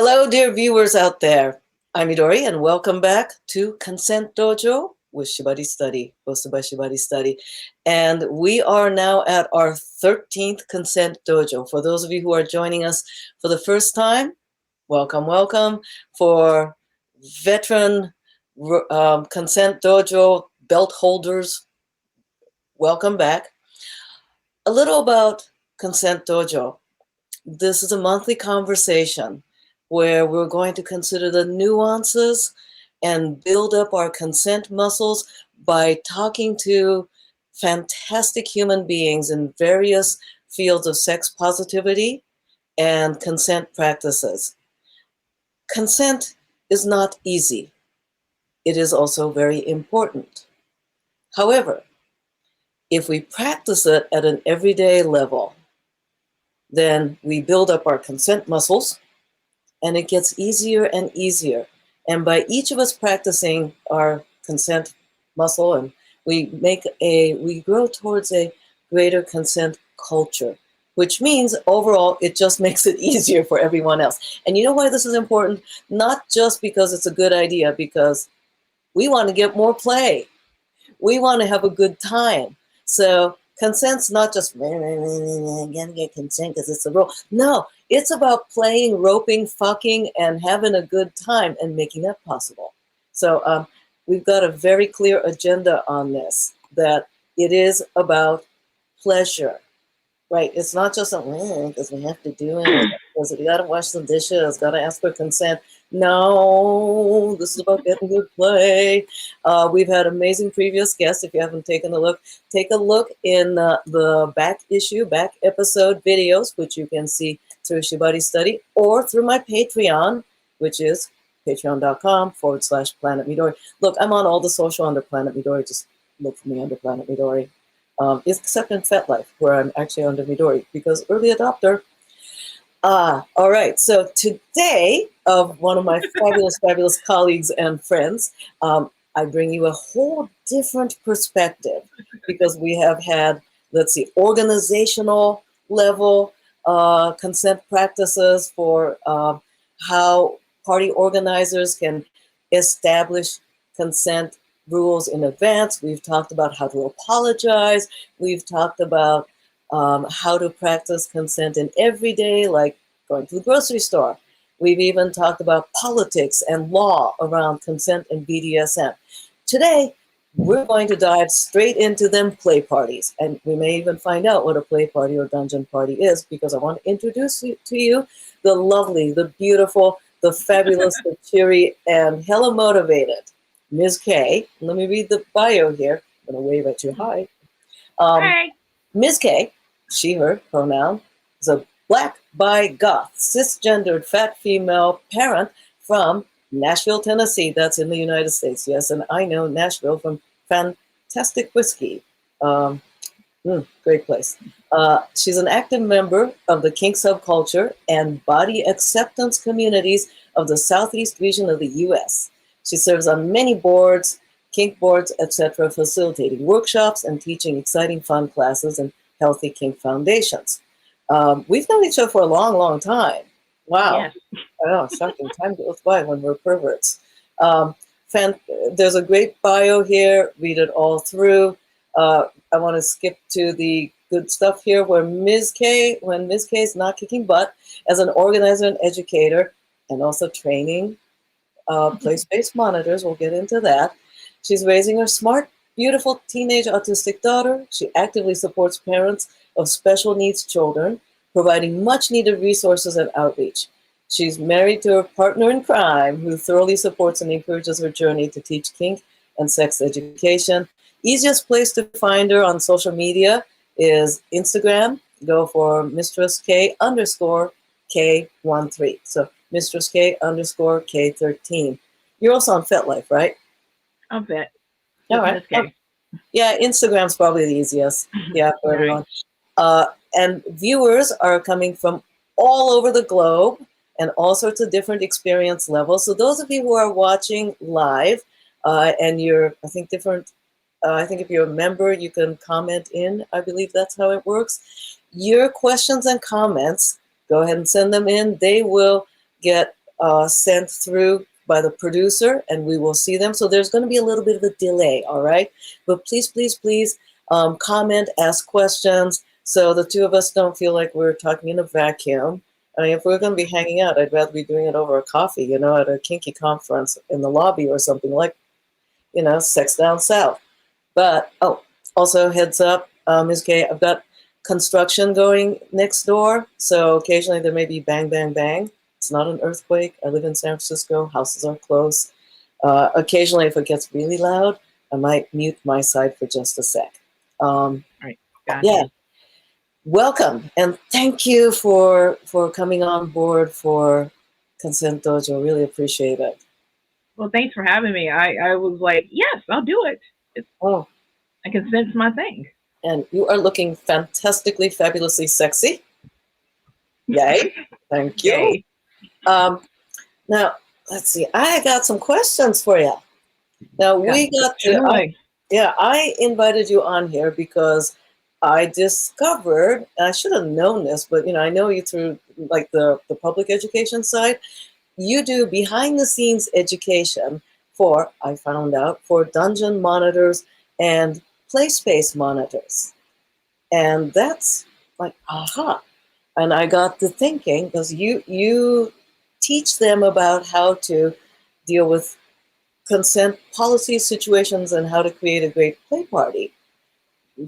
Hello, dear viewers out there. I'm Midori, and welcome back to Consent Dojo with Shibari Study, hosted by Shibari Study. And we are now at our 13th Consent Dojo. For those of you who are joining us for the first time, welcome, welcome. For veteran Consent Dojo belt holders, welcome back. A little about Consent Dojo. This is a monthly conversation where we're going to consider the nuances and build up our consent muscles by talking to fantastic human beings in various fields of sex positivity and consent practices. Consent is not easy. It is also very important. However, if we practice it at an everyday level, then we build up our consent muscles, and it gets easier and easier. And by each of us practicing our consent muscle, and we grow towards a greater consent culture, which means overall it just makes it easier for everyone else. And you know why this is important? Not just because it's a good idea, because we want to get more play. We want to have a good time. So consent's not just gotta get consent because it's a rule. No, it's about playing, roping, fucking, and having a good time and making that possible. So we've got a very clear agenda on this, that it is about pleasure, right? It's not just because we have to do it, because we gotta wash some dishes, gotta ask for consent. No, this is about getting good play. We've had amazing previous guests. If you haven't taken a look, take a look in the back episode videos, which you can see through Shibari Study or through my Patreon, which is patreon.com/Planet Midori. Look, I'm on all the social under Planet Midori. Just look for me under Planet Midori. Except in FetLife, where I'm actually under Midori, because early adopter. All right. So today, of one of my fabulous colleagues and friends, I bring you a whole different perspective, because we have had, organizational level consent practices for how party organizers can establish consent rules in advance. We've talked about how to apologize. We've talked about how to practice consent in everyday, like going to the grocery store. We've even talked about politics and law around consent and BDSM. Today, we're going to dive straight into them play parties. And we may even find out what a play party or dungeon party is, because I want to introduce to you the lovely, the beautiful, the fabulous, the cheery, and hella motivated MsK. Let me read the bio here. I'm going to wave at you. Hi. Hi. MsK, she, her pronoun, is a black, bi, goth, cis-gendered fat female parent from Nashville, Tennessee. That's in the United States. Yes, and I know Nashville from fantastic whiskey. Great place. She's an active member of the kink subculture and body acceptance communities of the Southeast region of the U.S. She serves on many boards, kink boards, etc., facilitating workshops and teaching exciting fun classes and healthy kink foundations. We've known each other for a long, long time. Wow. Yes. I know, shocking. Time goes by when we're perverts. There's a great bio here. Read it all through. I want to skip to the good stuff here where when MsK is not kicking butt as an organizer and educator, and also training place-based monitors. We'll get into that. She's raising her smart, beautiful teenage autistic daughter. She actively supports parents of special needs children, providing much needed resources and outreach. She's married to her partner in crime, who thoroughly supports and encourages her journey to teach kink and sex education. Easiest place to find her on social media is Instagram. Go for Mistress K _ K13. So Mistress K _ K13. You're also on FetLife, right? I'll bet. All right. Yeah, Instagram's probably the easiest. Yeah, for everyone. And viewers are coming from all over the globe and all sorts of different experience levels. So those of you who are watching live and you're, I think if you're a member, you can comment in. I believe that's how it works. Your questions and comments, go ahead and send them in. They will get sent through by the producer, and we will see them. So there's going to be a little bit of a delay, all right? But please, please, please comment, ask questions, so the two of us don't feel like we're talking in a vacuum. I mean, if we're going to be hanging out, I'd rather be doing it over a coffee, you know, at a kinky conference in the lobby or something like, you know, Sex Down South. But, oh, also heads up, MsK, I've got construction going next door. So occasionally there may be bang, bang, bang. It's not an earthquake. I live in San Francisco. Houses are close. Occasionally, if it gets really loud, I might mute my side for just a sec. Right. Gotcha. Yeah. Welcome. And thank you for coming on board for Consent Dojo. Really appreciate it. Well, thanks for having me. I was like, yes, I'll do it. Oh, I can sense my thing. and you are looking fantastically, fabulously sexy. Yay. Thank you. Yay. Now, let's see. I got some questions for you. Now, we got to, I invited you on here because I discovered, and I should have known this, but, you know, I know you through, like, the public education side. You do behind-the-scenes education for, I found out, for dungeon monitors and play space monitors. And that's like, aha. And I got to thinking, because you teach them about how to deal with consent policy situations and how to create a great play party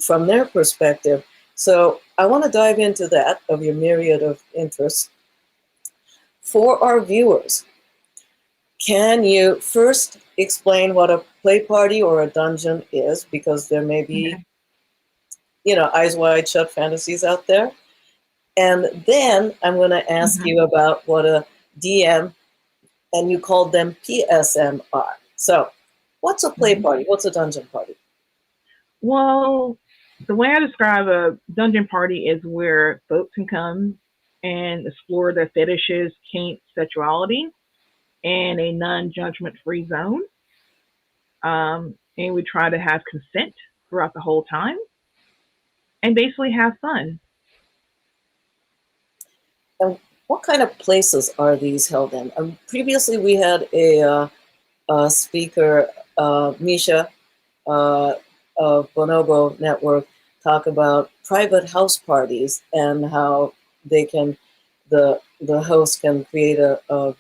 from their perspective. So I want to dive into that, of your myriad of interests. For our viewers, can you first explain what a play party or a dungeon is? Because there may be, you know, eyes wide shut fantasies out there. And then I'm going to ask you about what a DM, and you called them PSM, are. So what's a play party? What's a dungeon party? Well, the way I describe a dungeon party is where folks can come and explore their fetishes, kink, sexuality in a non-judgment free zone. And we try to have consent throughout the whole time and basically have fun. And what kind of places are these held in? Previously, we had a speaker, Misha, of Bonobo Network, talk about private house parties and how they can, the host can create a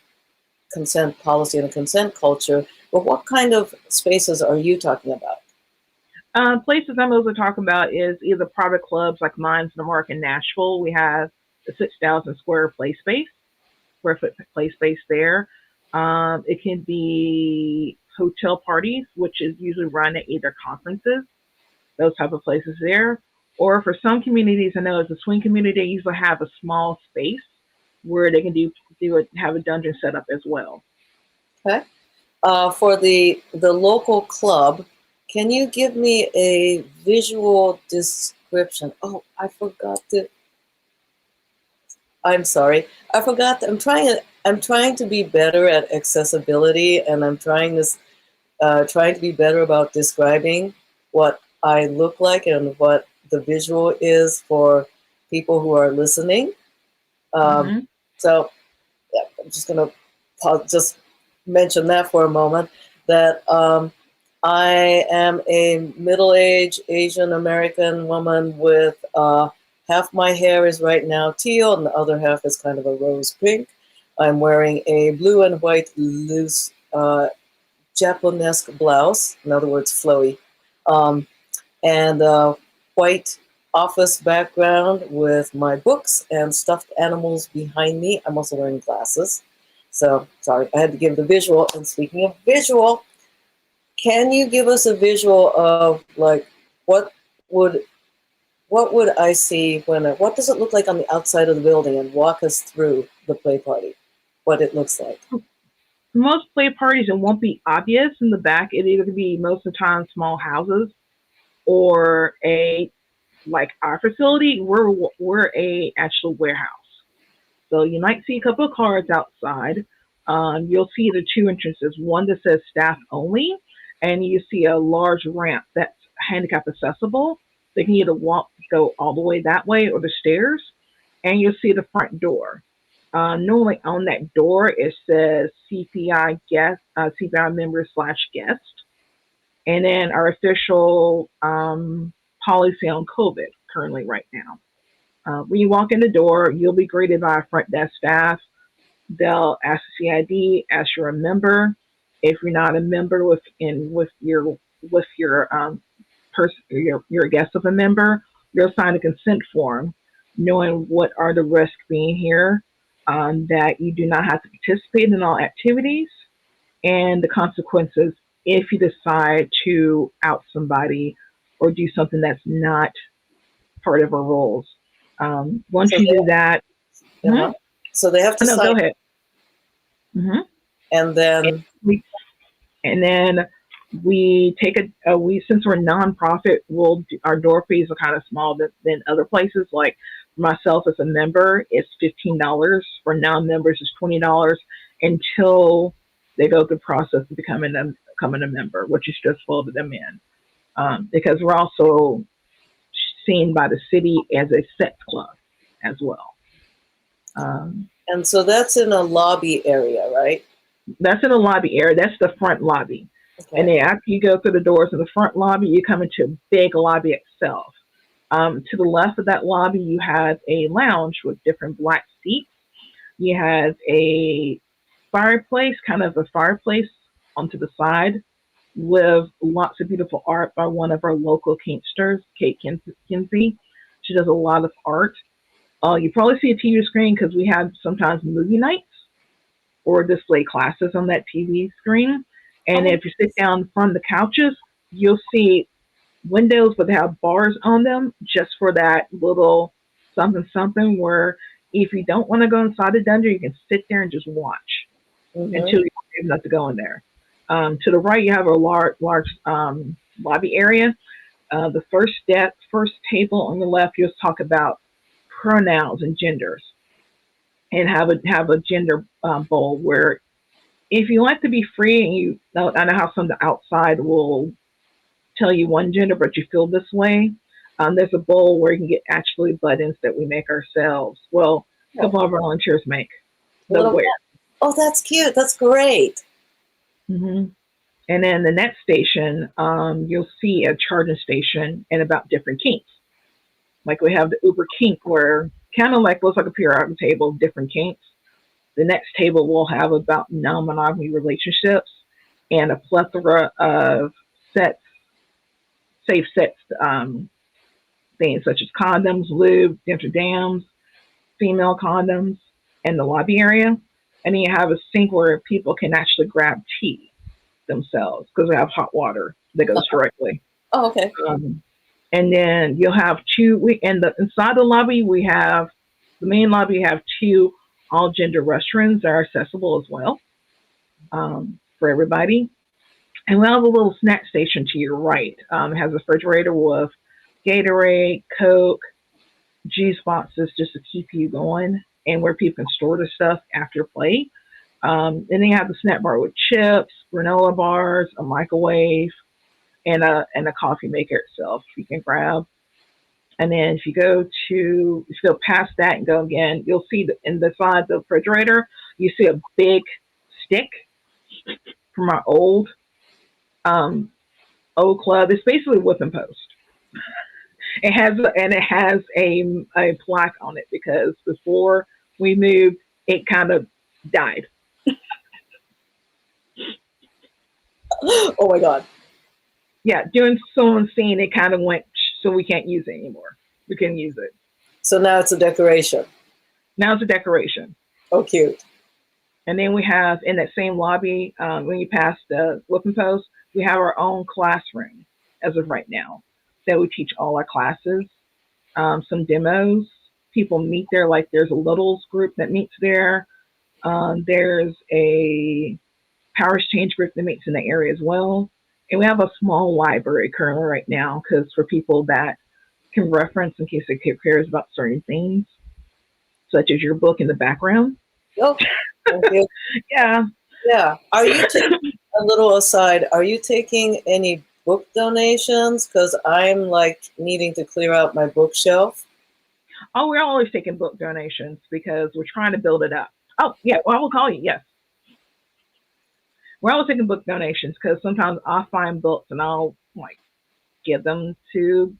consent policy and a consent culture. But what kind of spaces are you talking about? Places I'm mostly talking about is either private clubs like mine's in the Mark in Nashville. We have the 6,000 square foot play space there. It can be hotel parties, which is usually run at either conferences, those type of places there. Or for some communities, I know as a swing community, they usually have a small space where they can have a dungeon set up as well. Okay. For the local club, can you give me a visual description? Oh, I forgot to. I'm sorry. I forgot. I'm trying to be better at accessibility, and I'm trying to be better about describing what I look like and what the visual is for people who are listening. So yeah, I'm just gonna just mention that for a moment. That I am a middle-aged Asian American woman with half my hair is right now teal and the other half is kind of a rose pink. I'm wearing a blue and white loose Japanese blouse, in other words, flowy, and a white office background with my books and stuffed animals behind me. I'm also wearing glasses. So, sorry, I had to give the visual. And speaking of visual, can you give us a visual of, like, what would I see what does it look like on the outside of the building, and walk us through the play party, what it looks like? Most play parties, it won't be obvious in the back. It either could be most of the time small houses or like our facility, we're a actual warehouse. So you might see a couple of cars outside. You'll see the two entrances, one that says staff only, and you see a large ramp that's handicap accessible. They can either go all the way that way or the stairs, and you'll see the front door. Normally on that door it says CPI guest, CPI member / guest, and then our official policy on COVID currently right now. When you walk in the door, you'll be greeted by a front desk staff. They'll ask the CID, ask you're a member. If you're not a member with your person, you're a guest of a member, you'll sign a consent form, knowing what are the risks being here, that you do not have to participate in all activities, and the consequences if you decide to out somebody or do something that's not part of our rules. Once So you do that, so they have to no, sign. go ahead. And then we take since we're nonprofit, our door fees are kind of small than other places. Like myself as a member, it's $15. For non-members, it's $20 until they go through the process of becoming a member, which is just fold them in. Because we're also seen by the city as a sex club as well. And so that's in a lobby area, right? That's in a lobby area. That's the front lobby. Okay. And then after you go through the doors in the front lobby, you come into a big lobby itself. To the left of that lobby, you have a lounge with different black seats. You have a fireplace, kind of a fireplace onto the side with lots of beautiful art by one of our local kinksters, Kate Kinsey. She does a lot of art. You probably see a TV screen because we have sometimes movie nights or display classes on that TV screen. And if you sit down from the couches, you'll see windows but they have bars on them just for that little something where if you don't want to go inside the dungeon, you can sit there and just watch until you're able enough to go in there. To the right, you have a large lobby area. The first table on the left, you'll talk about pronouns and genders, and have a gender bowl where if you like to be free, and you know, I know how some of the outside will tell you one gender, but you feel this way. There's a bowl where you can get actually buttons that we make ourselves. Well, a couple of our volunteers make. Oh, that's cute. That's great. And then the next station, you'll see a charging station and about different kinks. Like we have the Uber kink, where kind of like looks like a periodic table, different kinks. The next table will have about non-monogamy relationships and a plethora of safe sex things such as condoms, lube, dental dams, female condoms, and the lobby area. And then you have a sink where people can actually grab tea themselves because we have hot water that goes directly. Oh, okay. And then you'll have inside the lobby, the main lobby, you have two all gender restrooms that are accessible as well for everybody. And we have a little snack station to your right. It has a refrigerator with Gatorade, Coke, juice boxes just to keep you going, and where people can store the stuff after play. And then you have the snack bar with chips, granola bars, a microwave, and a coffee maker itself you can grab. And then if you go past that and go again, you'll see in the side of the refrigerator, you see a big stick from our old club. It's basically a whipping post. It has a plaque on it because before we moved, it kind of died. Oh my God. Yeah, during someone's scene, it kind of went, so we can't use it anymore. We can't use it. So now it's a decoration. Now it's a decoration. Oh, cute. And then we have in that same lobby, when you pass the whipping post, we have our own classroom as of right now that we teach all our classes. Some demos. People meet there, like there's a littles group that meets there. There's a power exchange group that meets in the area as well. And we have a small library currently right now because for people that can reference in case they cares about certain things, such as your book in the background. Oh, thank you. Yeah. Yeah. Are you taking, a little aside, are you taking any book donations? Because I'm like needing to clear out my bookshelf. Oh, we're always taking book donations because we're trying to build it up. Oh, yeah, well, I will call you, yes. We're always taking book donations because sometimes I'll find books and I'll like give them to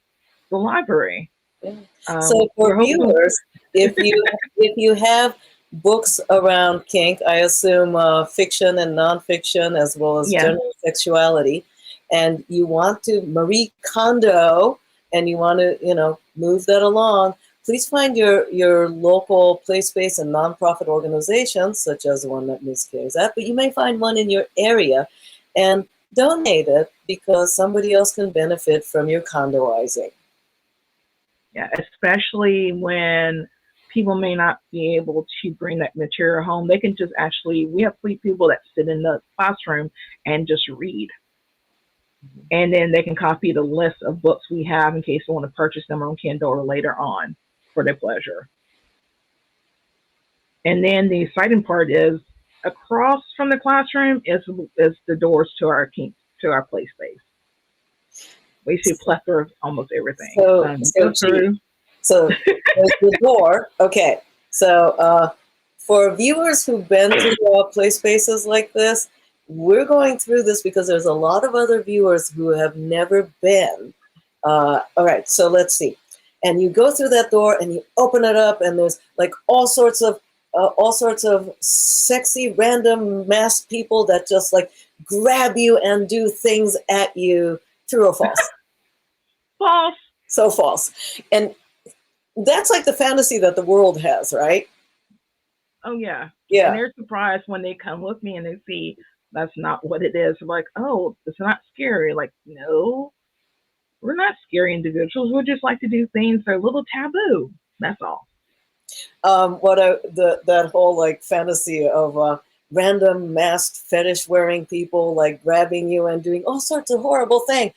the library. Yeah. So for We're hoping. viewers, if you have books around kink, I assume fiction and nonfiction as well as Yes. general sexuality, and you want to Marie Kondo and you want to move that along, please find your local place-based and nonprofit organizations such as the one that MsK is at, but you may find one in your area and donate it because somebody else can benefit from your condoizing. Yeah, especially when people may not be able to bring that material home. They can just actually, we have people that sit in the classroom and just read. And then they can copy the list of books we have in case they want to purchase them on Kindle or later on for their pleasure. And then the exciting part is across from the classroom is the doors to our play space. We see a plethora of almost everything. So there's the door. Okay. So for viewers who've been to play spaces like this, we're going through this because there's a lot of other viewers who have never been. All right. So let's see. And you go through that door and you open it up, and there's like all sorts of sexy, random masked people that just like grab you and do things at you. True or false? False. So false. And that's like the fantasy that the world has, right? Oh, yeah. Yeah. And they're surprised when they come with me and they see that's not what it is. They're like, oh, it's not scary. Like, no, we're not scary individuals. We just like to do things that are a little taboo. That's all. That whole like fantasy of random masked fetish wearing people like grabbing you and doing all sorts of horrible things.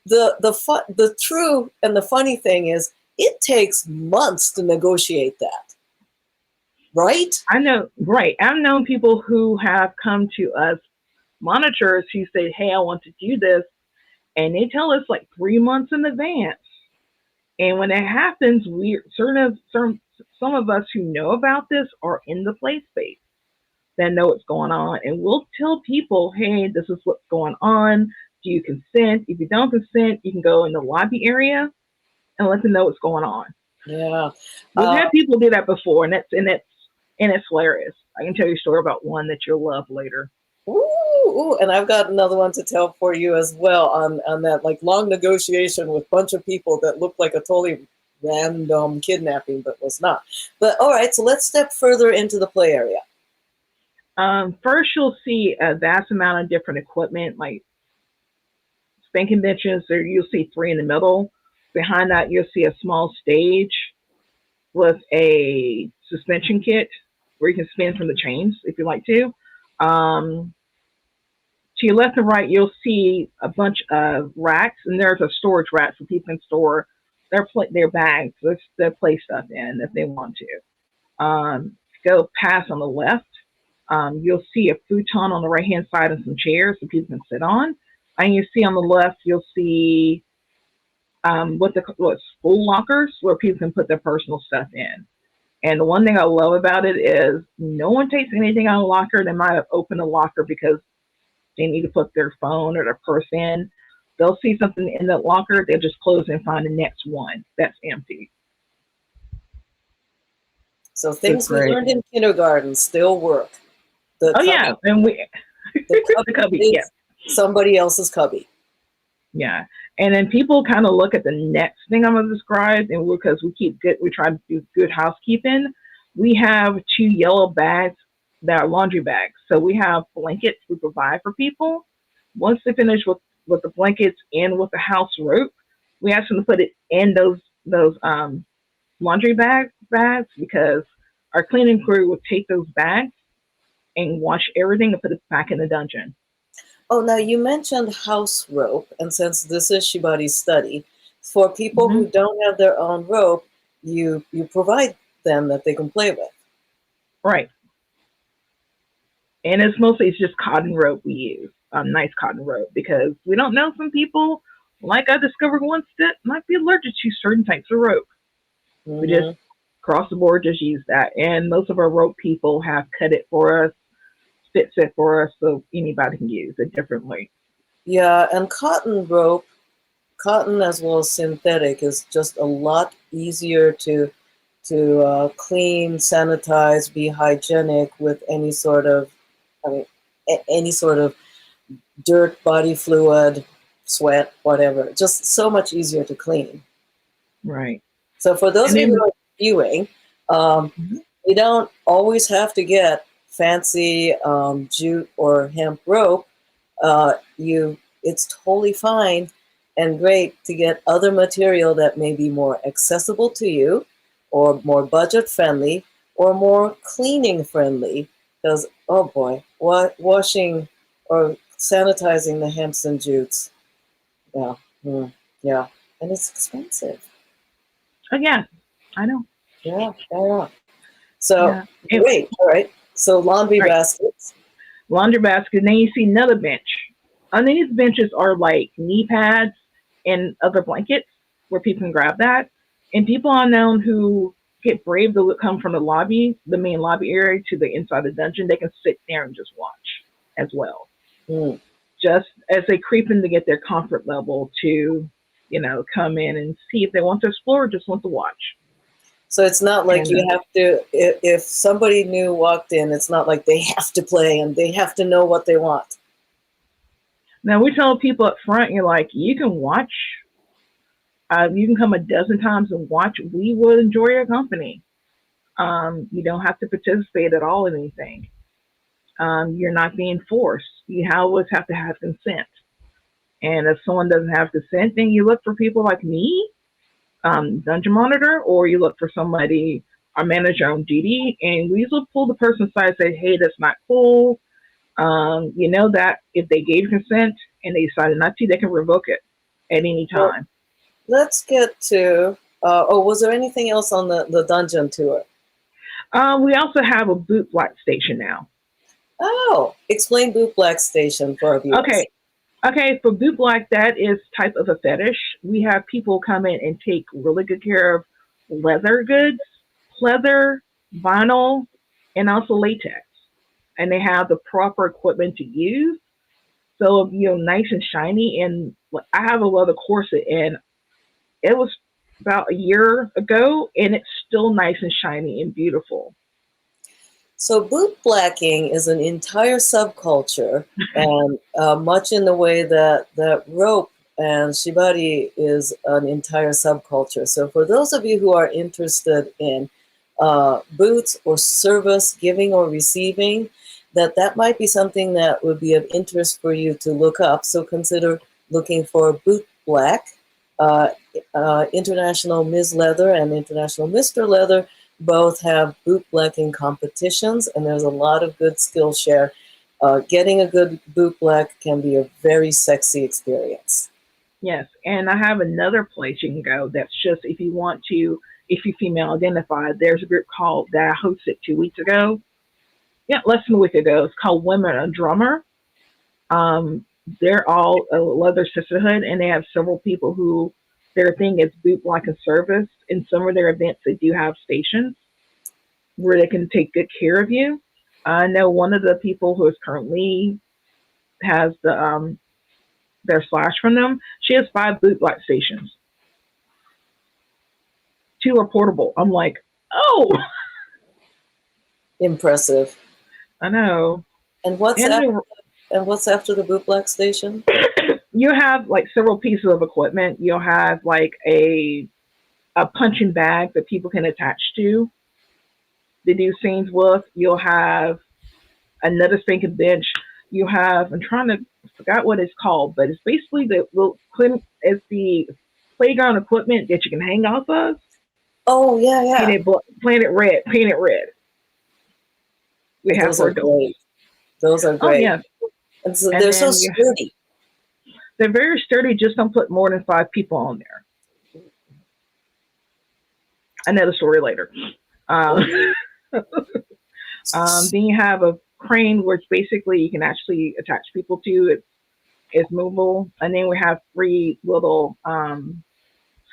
The true and the funny thing is it takes months to negotiate that. Right? I know, right. I've known people who have come to us, monitors, who say, hey, I want to do this. And they tell us like 3 months in advance. And when it happens, some of us who know about this are in the play space that know what's going on. And we'll tell people, hey, this is what's going on. Do you consent? If you don't consent, you can go in the lobby area and let them know what's going on. Yeah. We've had people do that before, and it's hilarious. I can tell you a story about one that you'll love later. Ooh, and I've got another one to tell for you as well on that like long negotiation with a bunch of people that looked like a totally random kidnapping, but was not. But all right, so let's step further into the play area. First, you'll see a vast amount of different equipment, like spanking benches. There, you'll see 3 in the middle. Behind that, you'll see a small stage with a suspension kit where you can spin from the chains if you like to. To your left and right, you'll see a bunch of racks, and there's a storage rack so people can store their bags, their play stuff in if they want to. Go past on the left, you'll see a futon on the right-hand side and some chairs so people can sit on. And you see on the left, you'll see school lockers where people can put their personal stuff in. And the one thing I love about it is no one takes anything out of the locker. They might have opened a locker because they need to put their phone or their purse in. They'll see something in that locker, they'll just close and find the next one that's empty. So things we learned in kindergarten still work. Yeah, and the cubby, yeah, somebody else's cubby. Yeah, and then people kind of look at the next thing I'm going to describe, and because we try to do good housekeeping. We have 2 yellow bags that are laundry bags. So we have blankets we provide for people. Once they finish with the blankets and with the house rope, we ask them to put it in those laundry bags because our cleaning crew will take those bags and wash everything and put it back in the dungeon. Oh, now you mentioned house rope, and since this is Shibari's study, for people who don't have their own rope, you provide them that they can play with. Right. And it's just cotton rope we use, nice cotton rope, because we don't know, some people, like I discovered once, that might be allergic to certain types of rope. We just Across the board, just use that. And most of our rope people have cut it for us, stitched it for us, so anybody can use it differently. Yeah, and cotton rope, cotton as well as synthetic, is just a lot easier to clean, sanitize, be hygienic with any sort of, I mean, any sort of dirt, body fluid, sweat, whatever. Just so much easier to clean. Right. So for those And of you then, who are viewing, you don't always have to get fancy jute or hemp rope. It's totally fine and great to get other material that may be more accessible to you, or more budget friendly, or more cleaning friendly. Because oh boy, washing or sanitizing the hemps and jutes, yeah, yeah, and it's expensive. oh yeah, I know. Yeah, yeah. So Yeah. great. All right. So laundry Right. baskets. Laundry basket. And then you see another bench. Underneath benches are like knee pads and other blankets where people can grab that. And people unknown who get brave to come from the lobby, the main lobby area, to the inside the dungeon, they can sit there and just watch as well. Mm. Just as they creep in to get their comfort level to, come in and see if they want to explore or just want to watch. So it's not like And you have to, if somebody new walked in, it's not like they have to play and they have to know what they want. now we tell people up front, you're like, you can watch. You can come a dozen times and watch. We will enjoy your company. You don't have to participate at all in anything. You're not being forced. You always have to have consent. And if someone doesn't have consent, then you look for people like me, dungeon monitor, or you look for somebody, our manager on duty, and we usually pull the person aside and say, hey, that's not cool. You know that if they gave consent and they decided not to, they can revoke it at any Well, time. let's get to, was there anything else on the dungeon tour? We also have a boot black station now. Oh, explain boot black station for our viewers. Okay, for boot black, that is type of a fetish. We have people come in and take really good care of leather goods, pleather, vinyl, and also latex. And they have the proper equipment to use. So, nice and shiny. And I have a leather corset, and it was about a year ago, and it's still nice and shiny and beautiful. So boot blacking is an entire subculture, and much in the way that rope and shibari is an entire subculture. So for those of you who are interested in boots or service, giving or receiving, that might be something that would be of interest for you to look up. So consider looking for boot black, International Ms. Leather and International Mr. Leather. Both have boot blacking competitions, and there's a lot of good skill share. Getting a good boot black can be a very sexy experience. Yes, and I have another place you can go that's just if you want to, if you're female identified, there's a group called that I hosted 2 weeks ago. Yeah, less than a week ago. It's called Women a Drummer. They're all a leather sisterhood, and they have several people who their thing is boot black and service. In some of their events, they do have stations where they can take good care of you. I know one of the people who is currently has their slash from them. She has 5 boot black stations. 2 are portable. I'm like, oh, Impressive. I know. And what's after the boot black station? You have like several pieces of equipment. You'll have like a punching bag that people can attach to do scenes with. You'll have another spanking bench. You have, I forgot what it's called, but it's basically it's the playground equipment that you can hang off of. Oh, yeah. Planet Red. We have for adults. Great. Those are Oh, great. yeah. And so they're so sturdy. They're very sturdy. Just don't put more than 5 people on there. Another story later. Then you have a crane, which basically you can actually attach people to. It's movable. And then we have 3 little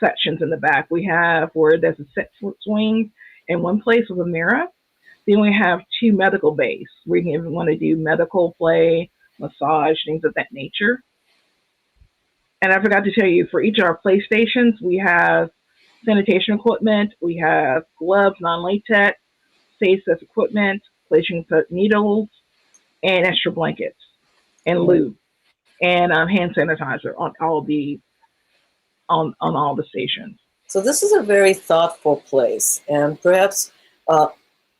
sections in the back. We have where there's a set swing, and one place with a mirror. Then we have 2 medical bays where you can want to do medical play, massage, things of that nature. And I forgot to tell you, for each of our play stations, we have sanitation equipment, we have gloves, non-latex, safe sex equipment, placing needles, and extra blankets, and lube, and hand sanitizer on all the stations. So this is a very thoughtful place, and perhaps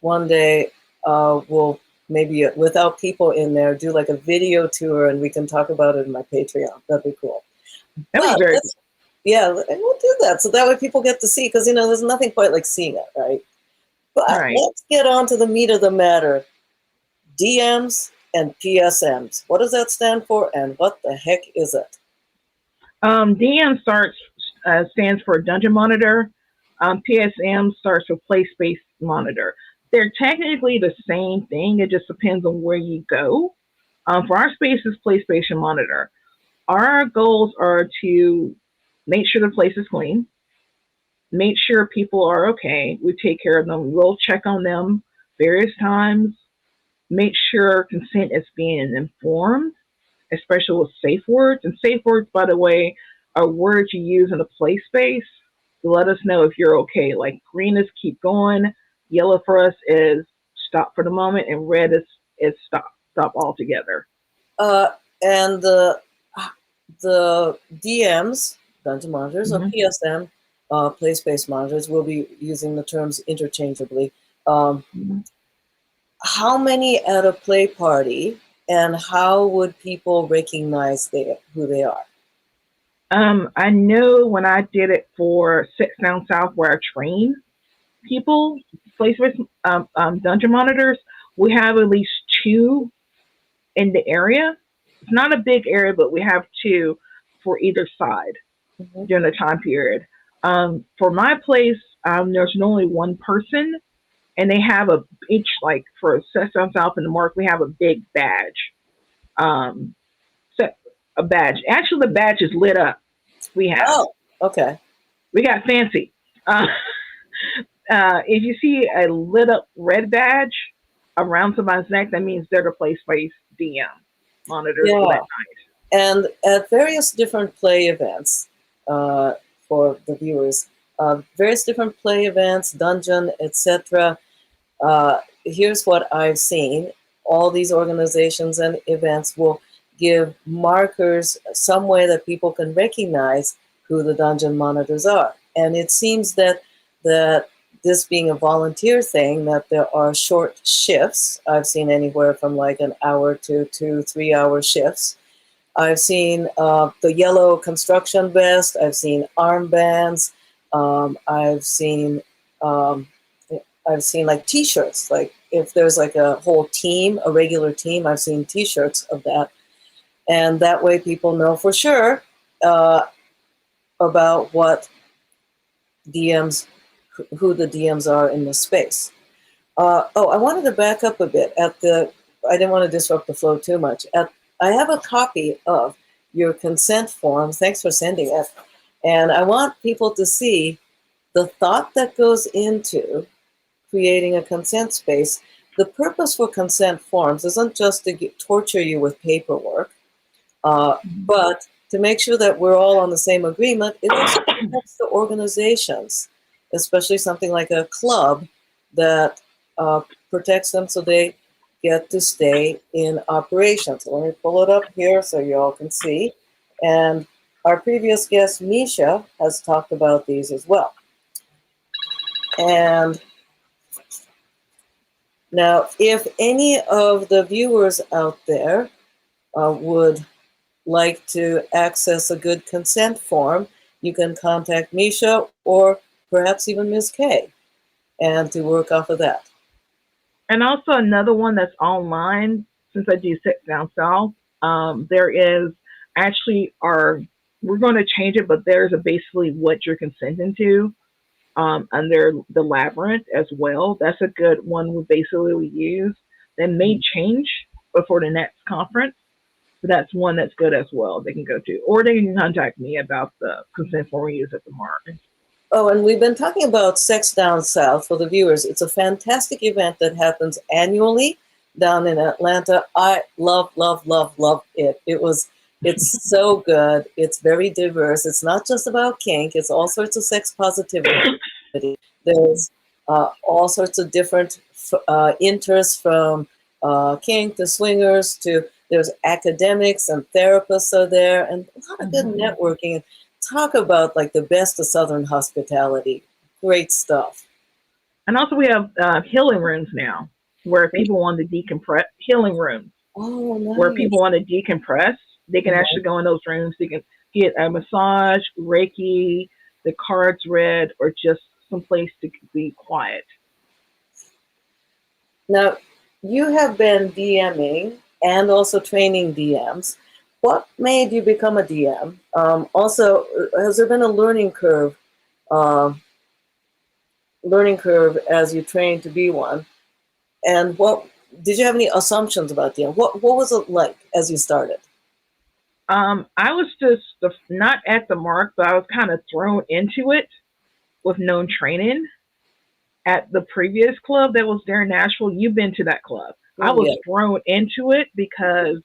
one day we'll maybe without people in there do like a video tour, and we can talk about it in my Patreon. That'd be cool. That was very cool. Yeah, and we'll do that so that way people get to see, because there's nothing quite like seeing it, right? But let's get on to the meat of the matter. DMs and PSMs. What does that stand for, and what the heck is it? DM stands for Dungeon Monitor. PSM starts for Place Space Monitor. They're technically the same thing. It just depends on where you go. For our space is Place Space Monitor. Our goals are to make sure the place is clean, make sure people are okay. We take care of them. We'll check on them various times, make sure consent is being informed, especially with safe words. And safe words, by the way, are words you use in a play space to let us know if you're okay. Like green is keep going, yellow for us is stop for the moment, and red is stop altogether. And the DMs, Dungeon Monitors, or PSM, place-based monitors, will be using the terms interchangeably. How many at a play party, and how would people recognize who they are? I know when I did it for Six Down South, where I train people, place-based Dungeon Monitors, we have at least 2 in the area. It's not a big area, but we have 2 for either side during the time period. For my place, there's only 1 person, and they have each, like for Six Down South in the Mark, we have a big badge. A badge. Actually, the badge is lit up. We have. Oh, okay. We got fancy. If you see a lit up red badge around somebody's neck, that means they're the place space DM monitors for that night. And at various different play events, for the viewers, various different play events, dungeon, etc. Here's what I've seen. All these organizations and events will give markers, some way that people can recognize who the dungeon monitors are. And it seems that this being a volunteer thing, that there are short shifts. I've seen anywhere from like an hour to 2-3 hour shifts. I've seen the yellow construction vest. I've seen armbands. I've seen like T-shirts. Like if there's like a whole team, a regular team, I've seen T-shirts of that. And that way people know for sure about what DMs, who the DMs are in the space. I wanted to back up a bit. I didn't want to disrupt the flow too much. I have a copy of your consent form. Thanks for sending it. And I want people to see the thought that goes into creating a consent space. The purpose for consent forms isn't just to torture you with paperwork, but to make sure that we're all on the same agreement. It also protects the organizations, especially something like a club, that protects them so they get to stay in operation. So let me pull it up here so you all can see. And our previous guest, Misha, has talked about these as well. And now, if any of the viewers out there would like to access a good consent form, you can contact Misha or perhaps even MsK, and to work off of that. And also another one that's online, since I do Sit Down South, there is actually we're going to change it, but there's basically what you're consenting to under the labyrinth as well. That's a good one we basically use. That may change before the next conference, but that's one that's good as well they can go to. Or they can contact me about the consent form we use at the Mark. Oh, and we've been talking about Sex Down South for the viewers. It's a fantastic event that happens annually down in Atlanta. I love, love, love, love it. It's so good. It's very diverse. It's not just about kink. It's all sorts of sex positivity. There's all sorts of different interests from kink to swingers to there's academics and therapists are there and a lot of good networking. Talk about like the best of Southern hospitality. Great stuff. And also we have healing rooms now where people want to decompress, healing rooms Oh, nice. where people want to decompress. They can actually go in those rooms. They can get a massage, Reiki, the cards read, or just some place to be quiet. Now, you have been DMing and also training DMs. What made you become a DM? Also, has there been a learning curve as you trained to be one? And what did you have any assumptions about DM? What was it like as you started? I was just not at the mark, but I was kind of thrown into it with no training at the previous club that was there in Nashville. You've been to that club. I was thrown into it because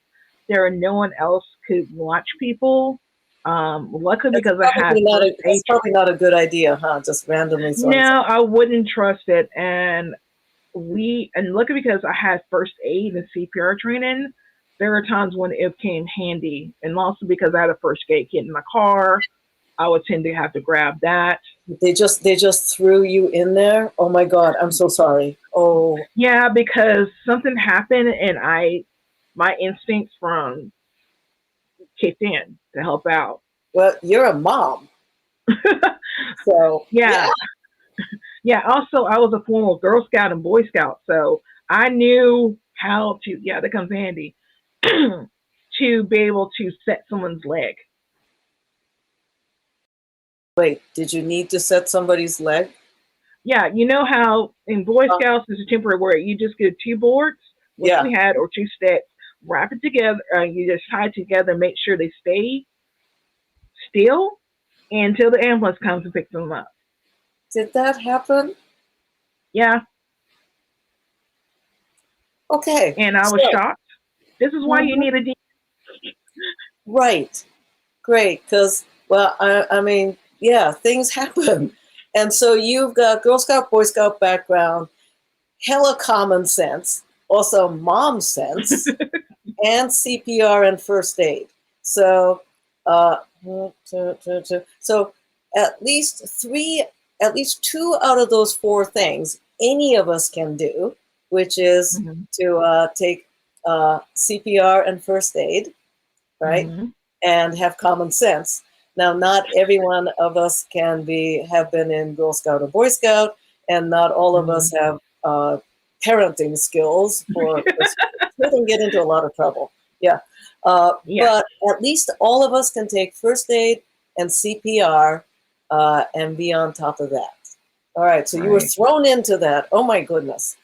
there no one else could watch people. Luckily, because I had that's probably not a good idea, huh? Just randomly. No, I wouldn't trust it. And luckily because I had first aid and CPR training, there were times when it came handy. And also because I had a first aid kit in my car, I would tend to have to grab that. They just threw you in there? Oh my God, I'm so sorry. Oh. Yeah, because something happened and my instincts kicked in to help out. Well, you're a mom. So yeah. Also, I was a former Girl Scout and Boy Scout, so I knew how to. Yeah, that comes handy to be able to set someone's leg. Wait, did you need to set somebody's leg? Yeah, you know how in Boy Scouts there's a temporary where you just get 2 boards, which we had, or 2 sticks, wrap it together, you just tie it together, make sure they stay still until the ambulance comes and picks them up. Did that happen? Yeah. Okay. And I was shocked. This is why you need a D. Right. Great. Because, well, I mean, yeah, things happen. And so you've got Girl Scout, Boy Scout background, hella common sense, also mom sense, and CPR and first aid. So, so at least 2 out of those 4 things any of us can do, which is to take CPR and first aid, right? And have common sense. Now, not every one of us have been in Girl Scout or Boy Scout, and not all of us have parenting skills for children get into a lot of trouble. Yeah. But at least all of us can take first aid and CPR and be on top of that. All right. So you were thrown into that. Oh my goodness.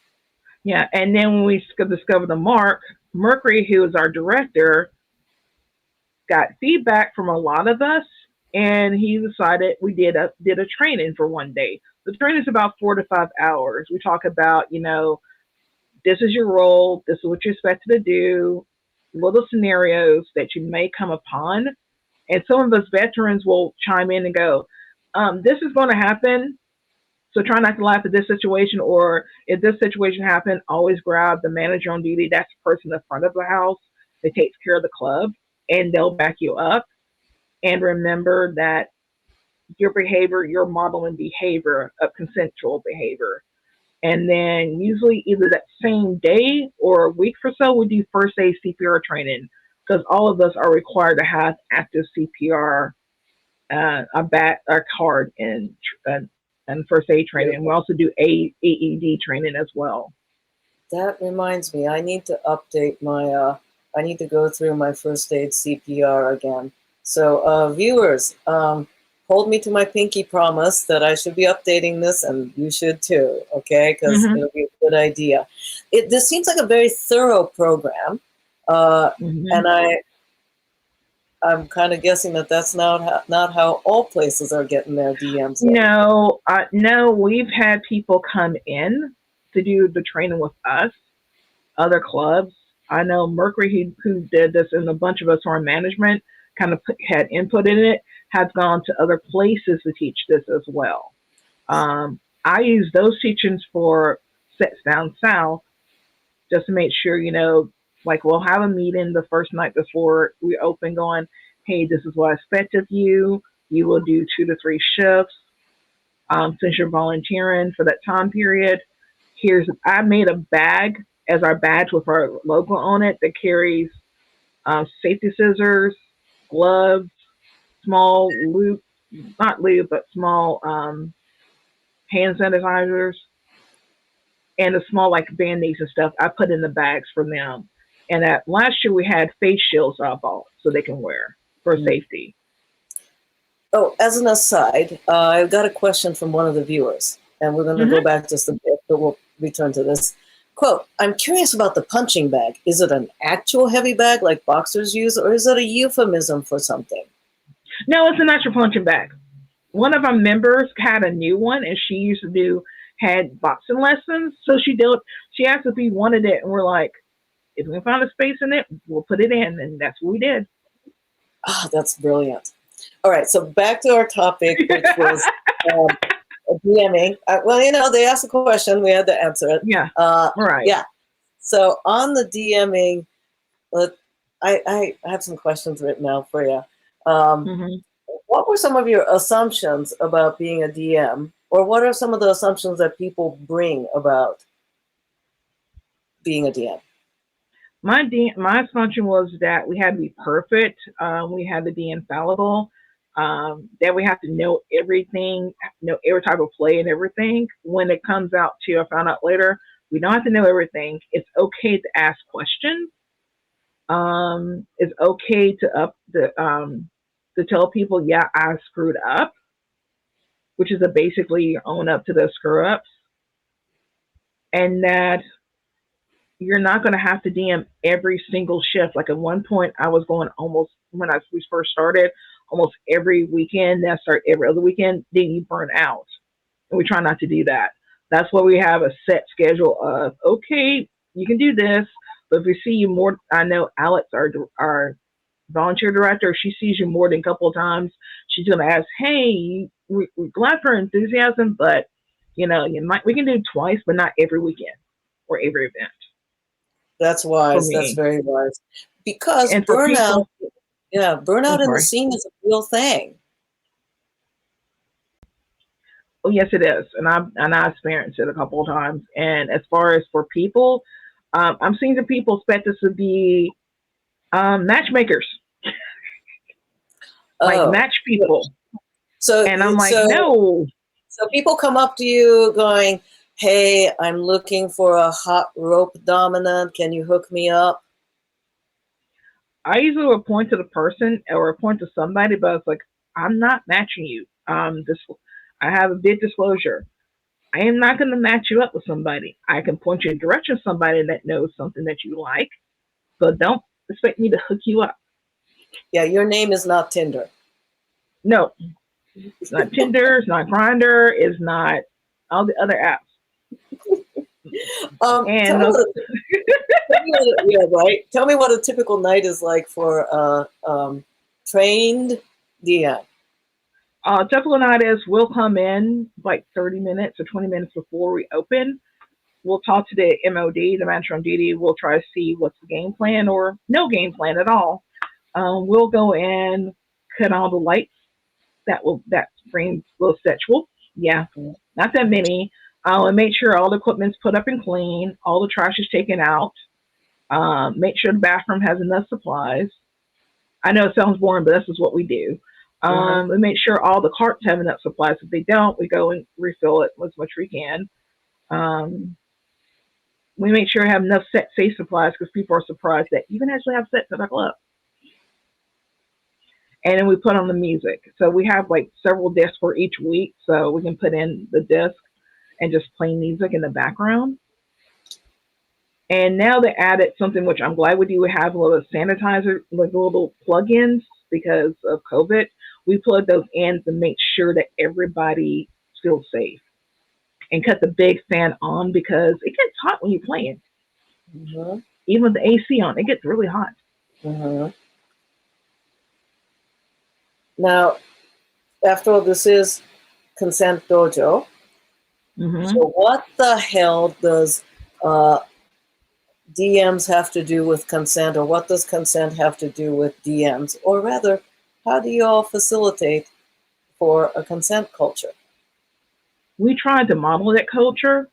Yeah. And then when we discovered the Mercury, who is our director, got feedback from a lot of us, and he decided we did a training for one day. The training is about 4 to 5 hours. We talk about, this is your role, this is what you're expected to do, little scenarios that you may come upon. And some of us veterans will chime in and go, this is going to happen, so try not to laugh at this situation, or if this situation happened, always grab the manager on duty. That's the person in the front of the house that takes care of the club, and they'll back you up. And remember that your behavior, your modeling behavior of consensual behavior. And then usually either that same day or a week or so, we do first aid CPR training, because all of us are required to have active CPR, a card, and first aid training. We also do AED training as well. That reminds me, I need to update my, I need to go through my first aid CPR again. So viewers, hold me to my pinky promise that I should be updating this, and you should too, okay? Because it'll be a good idea. This seems like a very thorough program, and I'm kind of guessing that that's not how all places are getting their DMs. No, no, we've had people come in to do the training with us, other clubs. I know Mercury, who did this, and a bunch of us who are in management kind of had input in it, has gone to other places to teach this as well. I use those teachings for sets down south just to make sure, like we'll have a meeting the first night before we open going, hey, this is what I expect of you. You will do 2 to 3 shifts. Since you're volunteering for that time period, I made a bag as our badge with our logo on it that carries safety scissors, gloves, small lube, not lube, but small hand sanitizers, and the small like band-aids and stuff I put in the bags for them. And last year we had face shields I bought so they can wear for safety. Oh, as an aside, I've got a question from one of the viewers, and we're going to go back just a bit, but we'll return to this. Quote, I'm curious about the punching bag. Is it an actual heavy bag like boxers use, or is it a euphemism for something? No, it's an actual punching bag. One of our members had a new one, and she used to had boxing lessons. So she asked if we wanted it, and we're like, if we can find a space in it, we'll put it in, and that's what we did. Oh, that's brilliant. All right, so back to our topic, which was DMing. Well, they asked a question, we had to answer it. Yeah, right. Yeah. So on the DMing, I have some questions written out for you. What were some of your assumptions about being a DM, or what are some of the assumptions that people bring about being a DM? My assumption was that we had to be perfect. We had to be infallible. That we have to know everything, know every type of play and everything. When it comes out to, I found out later, we don't have to know everything. It's okay to ask questions. It's okay to tell people, yeah, I screwed up, which is basically own up to the screw ups, and that you're not going to have to DM every single shift. Like at one point, I was going almost when we first started, almost every weekend. Then I start every other weekend. Then you burn out, and we try not to do that. That's why we have a set schedule of, okay, you can do this, but if we see you more, I know Alex, our volunteer director, she sees you more than a couple of times, she's going to ask, hey, we're glad for enthusiasm, but we can do twice, but not every weekend or every event. That's wise. That's very wise. Because burnout, burnout in the scene is a real thing. Oh yes, it is, and I experienced it a couple of times. And as far as for people, I'm seeing the people expect us to be matchmakers, like match people. And I'm like, no. So people come up to you going, hey, I'm looking for a hot rope dominant. Can you hook me up? I usually will point to the person or point to somebody, but it's like, I'm not matching you. I have a big disclosure. I am not going to match you up with somebody. I can point you in the direction of somebody that knows something that you like, but don't expect me to hook you up. Yeah, your name is not Tinder. No, it's not Tinder. It's not Grindr. It's not all the other apps. Tell me what a typical night is like for a trained DM. Typical night is we'll come in like 30 minutes or 20 minutes before we open. We'll talk to the MOD, the manager on duty. We'll try to see what's the game plan or no game plan at all. We'll go in, cut all the lights. That brings a little sexual. Yeah, not that many. And make sure all the equipment's put up and clean. All the trash is taken out. Make sure the bathroom has enough supplies. I know it sounds boring, but this is what we do. We make sure all the carts have enough supplies. If they don't, we go and refill it as much as we can. We make sure we have enough safe supplies because people are surprised that you can actually have sets at our club. And then we put on the music. So we have like several discs for each week, so we can put in the disc and just play music in the background. And now they added something which I'm glad we do. We have a little sanitizer, like little plugins because of COVID, we plug those in to make sure that everybody feels safe and cut the big fan on because it gets hot when you're playing. Mm-hmm. Even with the AC on, it gets really hot. Mm-hmm. Now, after all, this is Consent Dojo. Mm-hmm. So what the hell does DMs have to do with consent, or what does consent have to do with DMs? Or rather, how do you all facilitate for a consent culture? We tried to model that culture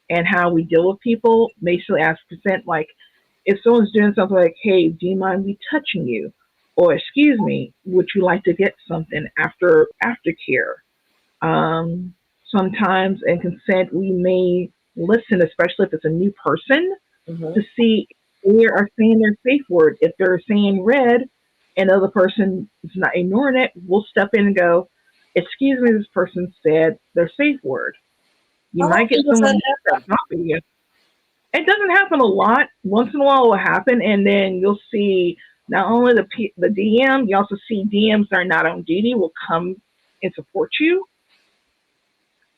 and how we deal with people, basically ask consent. Like, if someone's doing something like, hey, do you mind me touching you? Or, excuse me, would you like to get something after aftercare? Um, Sometimes in consent, we may listen, especially if it's a new person, Mm-hmm. to see if they are saying their safe word. If they're saying red and the other person is not ignoring it, we'll step in and go, excuse me, this person said their safe word. You How might often get does someone that that's happen? not with you. It doesn't happen a lot. Once in a while it will happen, and then you'll see not only the DM, you also see DMs that are not on duty will come and support you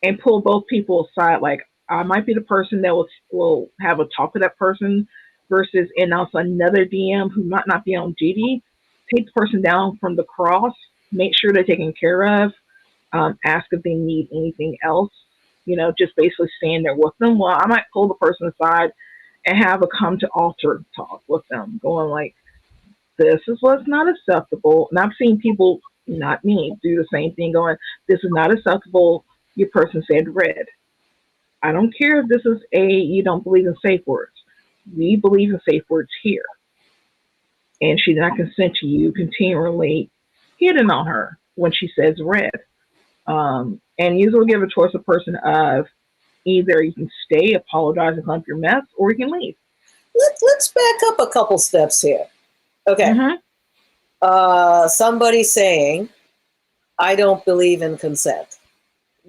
and pull both people aside. Like, I might be the person that will have a talk with that person versus, and also another DM who might not be on duty, take the person down from the cross, make sure they're taken care of, ask if they need anything else, just basically stand there with them. Well, I might pull the person aside and have a come to altar talk with them, going like, this is what's not acceptable. And I've seen people, not me, do the same thing, going, this is not acceptable. Your person said red. I don't care if this is you don't believe in safe words. We believe in safe words here. And she did not consent to you continually hitting on her when she says red. And usually give a choice of person of either you can stay, apologize, and clean up your mess, or you can leave. Let's back up a couple steps here. Okay. Mm-hmm. Somebody saying, I don't believe in consent.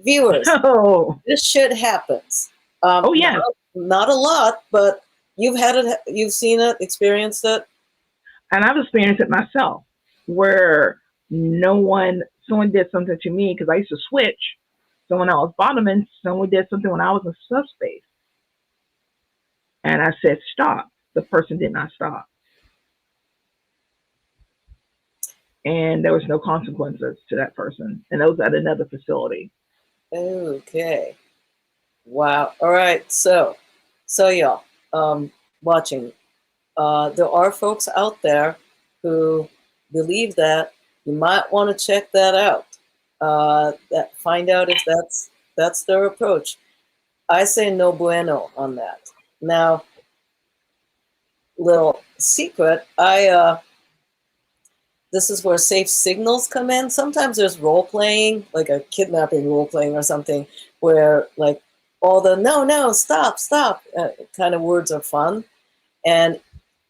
Viewers, Oh, this shit happens. oh Not, yes. not a lot, but you've had it, you've seen it, experienced it. And I've experienced it myself where someone did something to me because I used to switch. So when I was bottoming, someone did something when I was in subspace. And I said, stop. The person did not stop. And there was no consequences to that person. And that was at another facility. Okay. Wow. All right. So y'all, watching, there are folks out there who believe that. You might want to check that out. Find out if that's their approach. I say no bueno on that. Now, little secret, this is where safe signals come in. Sometimes there's role playing, like a kidnapping role playing or something, where like all the no, stop, kind of words are fun. And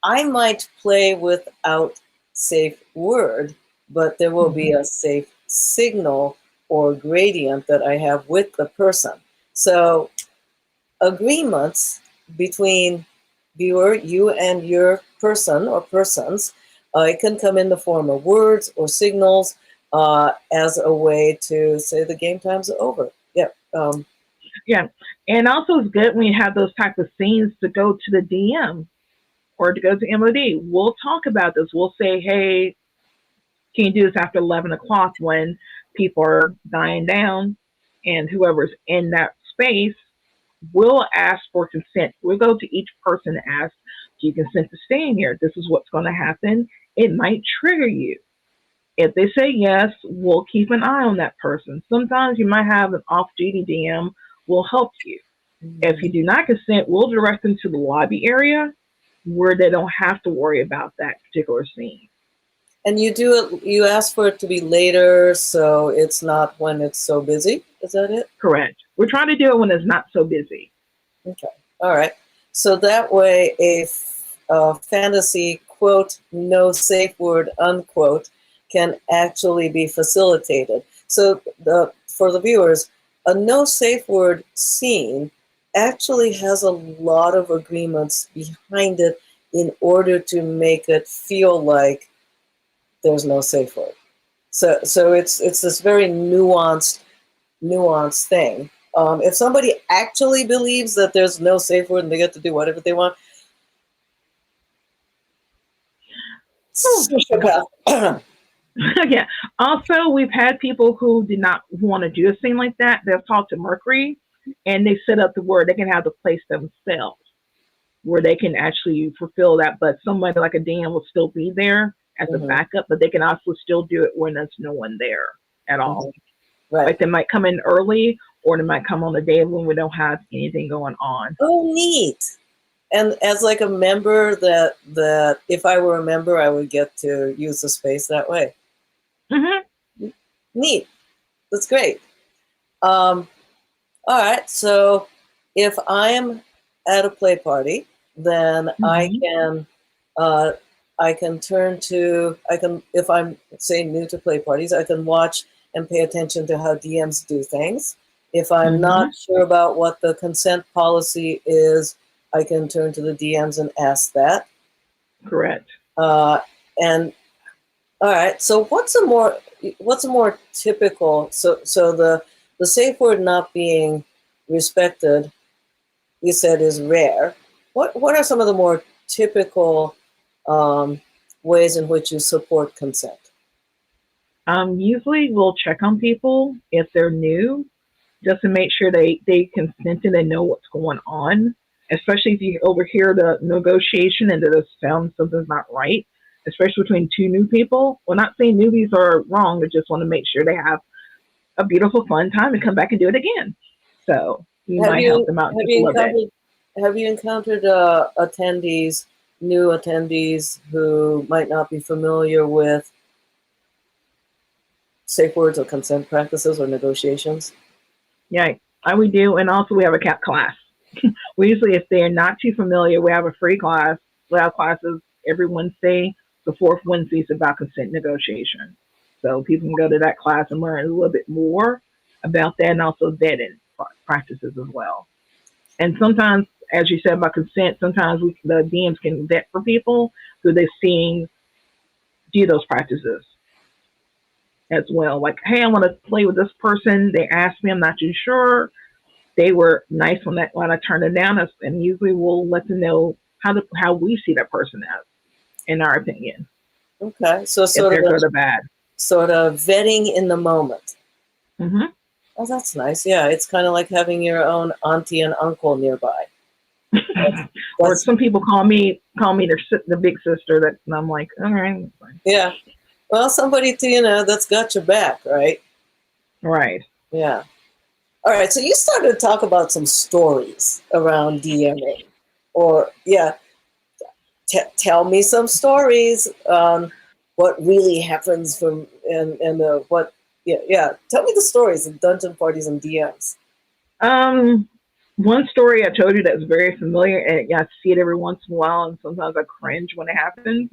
I might play without safe word, but there will be Mm-hmm. a safe signal or gradient that I have with the person. So agreements between viewer, you and your person or persons, it can come in the form of words or signals as a way to say the game time's over. Yeah. Yeah. And also it's good when you have those type of scenes to go to the DM or to go to MOD. We'll talk about this. We'll say, hey, can you do this after 11 o'clock when people are dying down and whoever's in that space will ask for consent. We'll go to each person and ask, do you consent to stay in here? This is what's going to happen. It might trigger you. If they say yes, we'll keep an eye on that person. Sometimes you might have an off-duty DM will help you. If you do not consent, we'll direct them to the lobby area where they don't have to worry about that particular scene. And you do it, you ask for it to be later, so it's not when it's so busy. Is that it? Correct. We're trying to do it when it's not so busy. Okay. All right. So that way, a fantasy, quote, no safe word, unquote, can actually be facilitated. So for the viewers, a no safe word scene actually has a lot of agreements behind it in order to make it feel like there's no safe word. So it's this very nuanced thing. If somebody actually believes that there's no safe word and they get to do whatever they want, Yeah. Also, we've had people who did not want to do a thing like that. They've talked to Mercury, and they set up the word they can have the place themselves, where they can actually fulfill that. But somebody like a DM will still be there as a backup, but they can also still do it when there's no one there at all. Right. Like they might come in early, or they might come on a day when we don't have anything going on. Oh, neat. And as like a member, that if I were a member, I would get to use the space that way. Mm-hmm. Neat. That's great. All right. So if I'm at a play party, then I can turn to, if I'm, say, new to play parties, I can watch and pay attention to how DMs do things. If I'm not sure about what the consent policy is, I can turn to the DMs and ask that. Correct. And all right, so what's a more typical, so the safe word not being respected, you said, is rare. What are some of the more typical ways in which you support consent? Usually we'll check on people if they're new, just to make sure they consented and know what's going on. Especially if you overhear the negotiation and it sounds something's not right, especially between two new people. We're not saying newbies are wrong, we just want to make sure they have a beautiful, fun time and come back and do it again. So you might help them out just a little bit. Have you encountered new attendees who might not be familiar with safe words or consent practices or negotiations? Yeah, we do. And also we have a CAP class. We usually, if they're not too familiar, we have a free class. We have classes every Wednesday. The fourth Wednesday is about consent negotiation. So people can go to that class and learn a little bit more about that, and also vetting practices as well. And sometimes, as you said about consent, sometimes the DMs can vet for people who they're seeing do those practices as well. Like, hey, I want to play with this person. They asked me, I'm not too sure. They were nice when I turned it down, and usually we'll let them know how we see that person as, in our opinion. Okay, so sort of good or bad, sort of vetting in the moment. Mm-hmm. Oh, that's nice. Yeah, it's kind of like having your own auntie and uncle nearby. Or some people call me the big sister. And I'm like, all right, that's fine. Yeah, well, somebody that's got your back, right? Right. Yeah. All right, so you started to talk about some stories around DMing, or tell me some stories. What really happens tell me the stories of dungeon parties and DMs. One story I told you that's very familiar, and I see it every once in a while, and sometimes I cringe when it happens.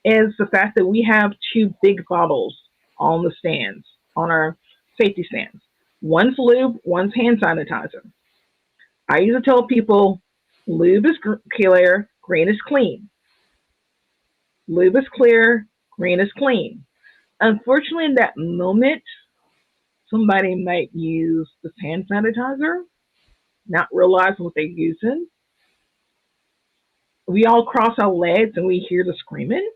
Is the fact that we have two big bottles on the stands, on our safety stands. One's lube, one's hand sanitizer. I usually tell people lube is clear, green is clean. Lube is clear, green is clean. Unfortunately, in that moment, somebody might use this hand sanitizer, not realizing what they're using. We all cross our legs and we hear the screaming.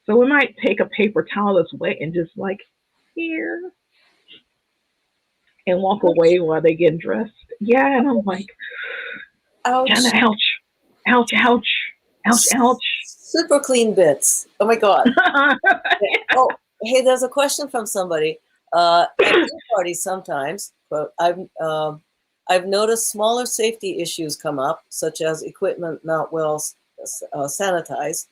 So we might take a paper towel that's wet and just like, here, and walk away while they get dressed. Yeah, and I'm like, ouch, ouch, ouch, ouch, ouch. Super clean bits. Oh my God. Oh, hey, there's a question from somebody. At parties sometimes, quote, I've noticed smaller safety issues come up, such as equipment not well sanitized.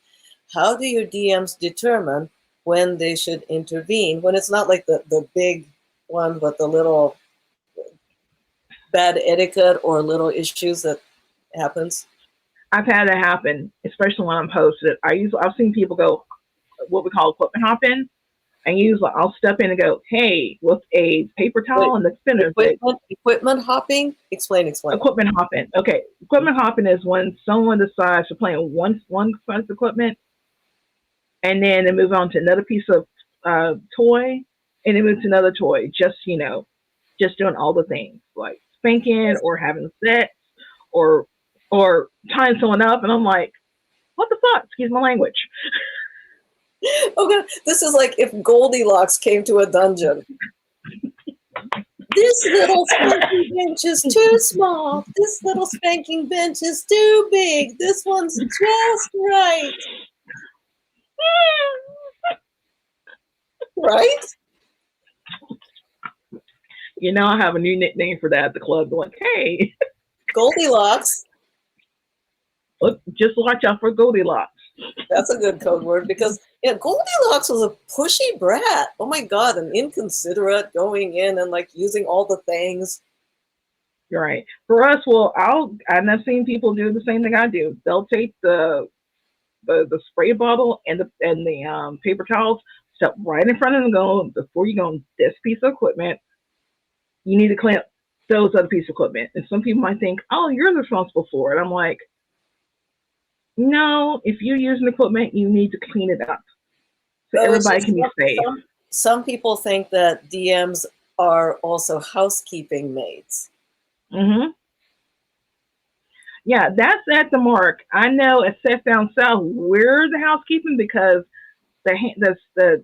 How do your DMs determine when they should intervene, when it's not like the big one, but the little bad etiquette or little issues that happens? I've had it happen, especially when I'm posted. I've seen people go what we call equipment hopping, and usually I'll step in and go, hey, with a paper towel and the spinner. Equipment hopping? Explain. Equipment hopping. Okay. Equipment hopping is when someone decides to play on one piece of equipment and then they move on to another piece of toy, and they move to another toy. Just just doing all the things like spanking or having sex or tying someone up, and I'm like, what the fuck? Excuse my language. Oh god, this is like if Goldilocks came to a dungeon. This little spanking bench is too small. This little spanking bench is too big. This one's just right. Right? I have a new nickname for that at the club. They're like, hey, Goldilocks. look, just watch out for Goldilocks. That's a good code word because Goldilocks was a pushy brat. Oh my god, and inconsiderate, going in and like using all the things. You're right. For us, well, I've seen people do the same thing I do. They'll take the spray bottle and the paper towels, step right in front of them, and go, before you go on this piece of equipment, you need to clean up those other pieces of equipment. And some people might think, oh, you're responsible for it. I'm like, no, if you're using equipment, you need to clean it up so everybody can be safe. Some people think that DMs are also housekeeping maids. Mm-hmm. Yeah, that's at the mark. I know at Set Down South, we're the housekeeping because the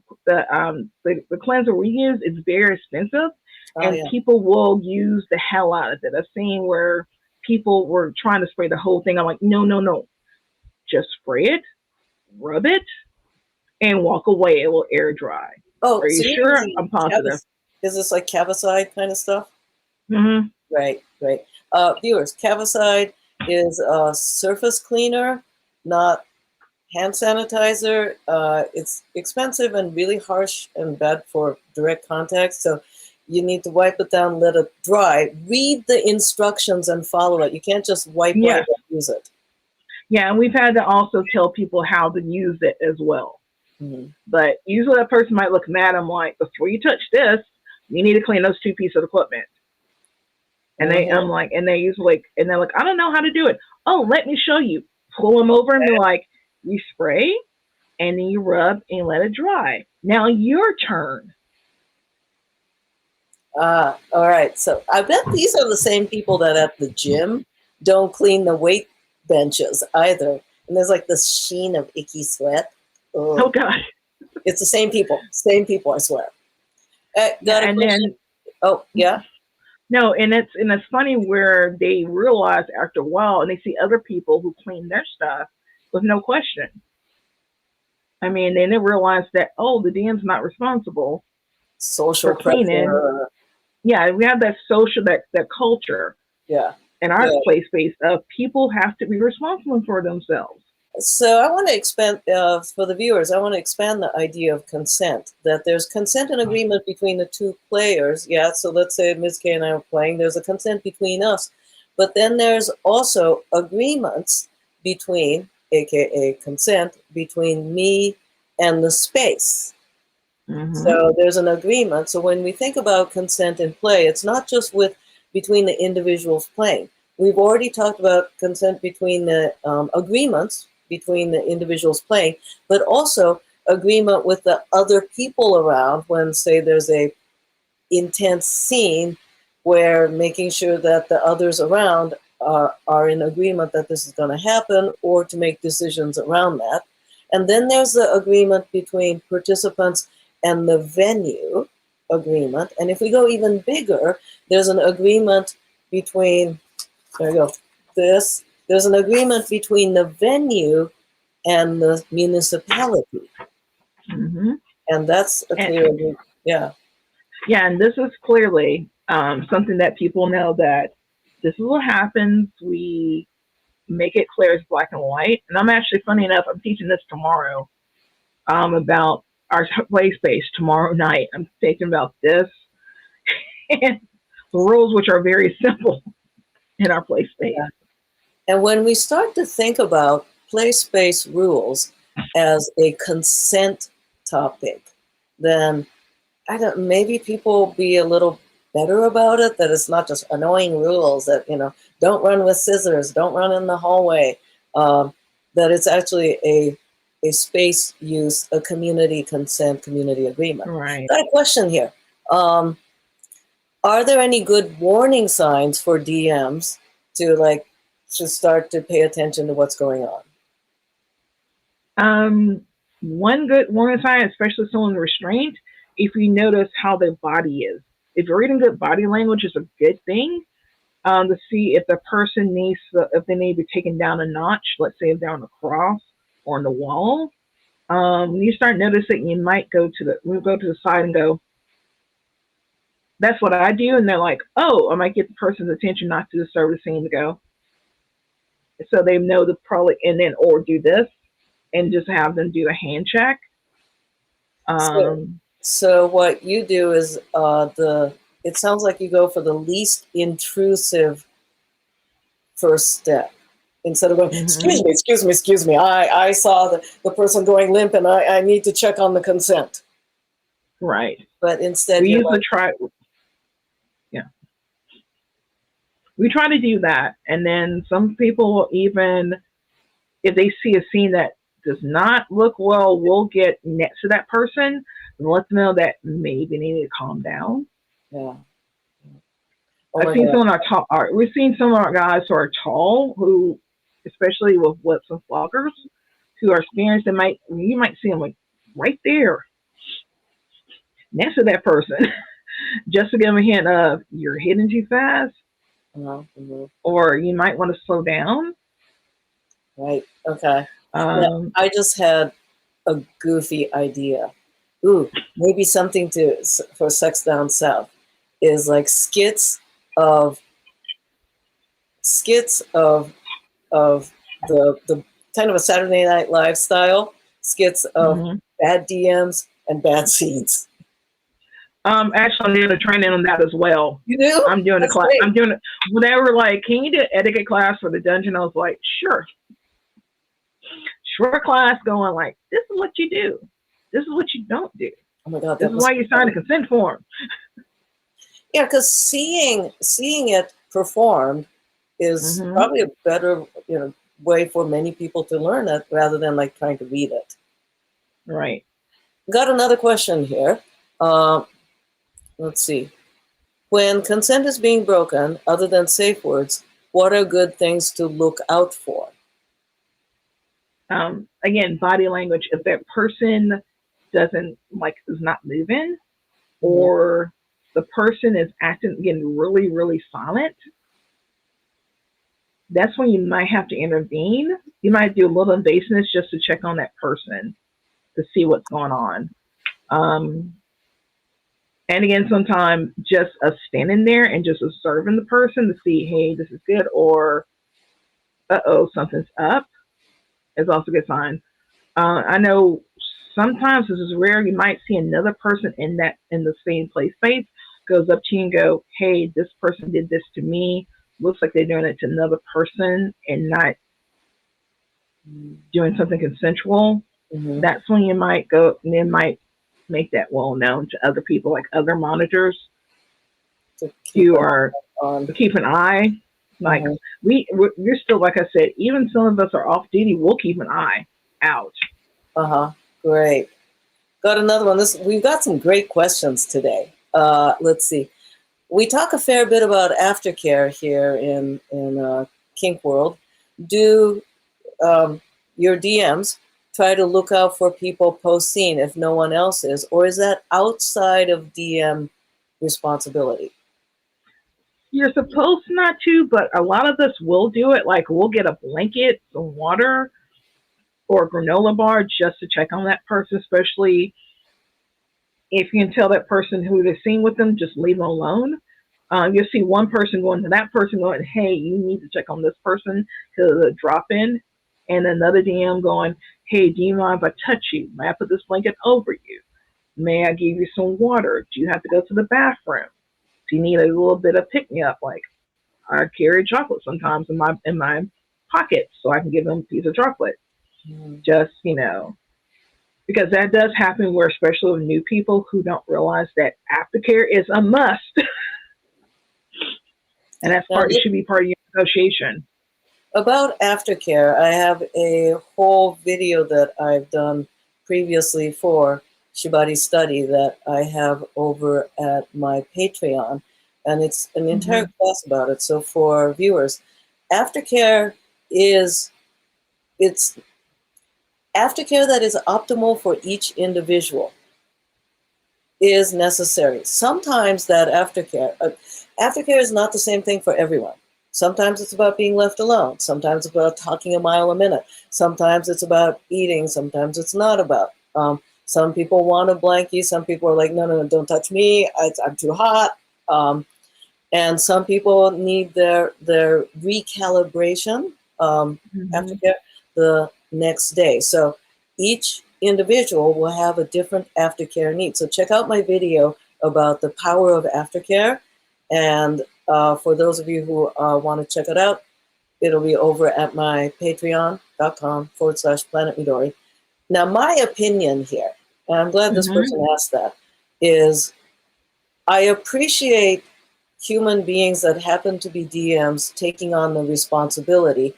cleanser we use is very expensive, and people will use the hell out of it. I've seen where people were trying to spray the whole thing. I'm like, no. Just spray it, rub it, and walk away. It will air dry. Oh, are you sure? I'm positive. Is this like Cavicide kind of stuff? Mm-hmm. Right. Viewers, Cavicide is a surface cleaner, not hand sanitizer. It's expensive and really harsh and bad for direct contact. So you need to wipe it down, let it dry. Read the instructions and follow it. You can't just wipe it and use it. Yeah, and we've had to also tell people how to use it as well. Mm-hmm. But usually that person might look mad. I'm like, before you touch this, you need to clean those two pieces of equipment. And they're like, I don't know how to do it. Oh, let me show you. Pull them over and they're like, you spray and then you rub and let it dry. Now your turn. All right. So I bet these are the same people that at the gym don't clean the weight benches either. And there's like this sheen of icky sweat. Ugh. Oh God. It's the same people, I swear. Yeah. No, and it's funny where they realize after a while, and they see other people who clean their stuff with no question. I mean, then they realize that the DM's not responsible. Social for cleaning. Pressure. Yeah, we have that social that culture. Yeah. In our play space of people have to be responsible for themselves. So I want to expand, for the viewers, I want to expand the idea of consent, that there's consent and agreement between the two players. Yeah, so let's say MsK and I are playing, there's a consent between us. But then there's also agreements between, aka consent, between me and the space. Mm-hmm. So there's an agreement. So when we think about consent in play, it's not just between the individuals playing. We've already talked about consent between the agreements between the individuals playing, but also agreement with the other people around when, say, there's a intense scene where making sure that the others around are in agreement that this is going to happen or to make decisions around that. And then there's the agreement between participants and the venue agreement. And if we go even bigger, there's an agreement between, there's an agreement between the venue and the municipality. Mm-hmm. And that's a clear agreement. Yeah. Yeah, and this is clearly something that people know that this is what happens. We make it clear as black and white. And I'm actually, funny enough, I'm teaching this tomorrow about our play space tomorrow night. I'm taking about this and the rules, which are very simple in our play space. Yeah. And when we start to think about play space rules as a consent topic, then maybe people will be a little better about it, that it's not just annoying rules that, don't run with scissors, don't run in the hallway, that it's actually a a space use, a community consent, community agreement. Right. Got a question here. Are there any good warning signs for DMs to start to pay attention to what's going on? One good warning sign, especially someone restrained, if you notice how their body is. If you're reading good body language, is a good thing. To see if the person if they need to be taken down a notch, let's say if they're on a cross or on the wall. When you start noticing, you might go to the side and go, that's what I do. And they're like, oh, I might get the person's attention not to disturb the scene to go. So they know to probably, and then, or do this and just have them do a hand check. So what you do is it sounds like you go for the least intrusive first step. Instead of going, excuse me, I saw the person going limp and I need to check on the consent. Right. But instead we usually try to do that. And then some people, even if they see a scene that does not look well, we'll get next to that person and let them know that maybe they need to calm down. Yeah. We've seen some of our guys who are tall, who, especially with whips and floggers, who are experienced, you might see them like right there next to that person, just to give them a hint of you're hitting too fast, or you might want to slow down. Right. Okay. I just had a goofy idea. Ooh, maybe something for Sex Down South is like skits of the kind of a Saturday Night Live style skits of bad DMs and bad scenes. Actually, I'm doing a training on that as well. You do? I'm doing a class. I'm doing it. When they were like, "Can you do an etiquette class for the dungeon?" I was like, "Sure." Short class, going like, "This is what you do. This is what you don't do. Oh my God! This is why you sign a consent form." Yeah, because seeing it performed is probably a better way for many people to learn it rather than like trying to read it. Right. Got another question here. Let's see. When consent is being broken, other than safe words, what are good things to look out for? Again, body language. If that person is not moving, or the person is getting really, really silent, that's when you might have to intervene. You might do a little invasiveness just to check on that person to see what's going on. And again, sometimes just us standing there and just observing the person to see, hey, this is good, or something's up, is also a good sign. I know sometimes this is rare. You might see another person in the same play space goes up to you and go, hey, this person did this to me. Looks like they're doing it to another person and not doing something consensual. That's when you might go, and then might make that well known to other people, like other monitors who are keep an eye. Like we're still, like I said, even some of us are off duty. We'll keep an eye out. Great. Got another one. We've got some great questions today. Let's see. We talk a fair bit about aftercare here in Kink World. Do your DMs try to look out for people post-scene if no one else is, or is that outside of DM responsibility? You're supposed not to, but a lot of us will do it. Like we'll get a blanket, some water, or a granola bar just to check on that person, especially if you can tell that person who they're seeing with them, just leave them alone. You'll see one person going to that person going, hey, you need to check on this person because of the drop-in. And another DM going, hey, do you mind if I touch you? May I put this blanket over you? May I give you some water? Do you have to go to the bathroom? Do you need a little bit of pick-me-up? Like I carry chocolate sometimes in my pocket so I can give them a piece of chocolate. Just, because that does happen where, especially with new people who don't realize that aftercare is a must. And it should be part of your negotiation. About aftercare, I have a whole video that I've done previously for Shibari Study that I have over at my Patreon, and it's an entire class about it. So for viewers, aftercare is it's aftercare that is optimal for each individual is necessary. Sometimes that aftercare is not the same thing for everyone. Sometimes it's about being left alone. Sometimes it's about talking a mile a minute. Sometimes it's about eating. Sometimes it's not about. Some people want a blankie. Some people are like, no, no, no, don't touch me. I'm too hot. And some people need their recalibration aftercare the next day. So each individual will have a different aftercare need. So check out my video about the power of aftercare. And for those of you who want to check it out, it'll be over at my patreon.com/Planet Midori. Now, my opinion here, and I'm glad this person asked that, is I appreciate human beings that happen to be DMs taking on the responsibility,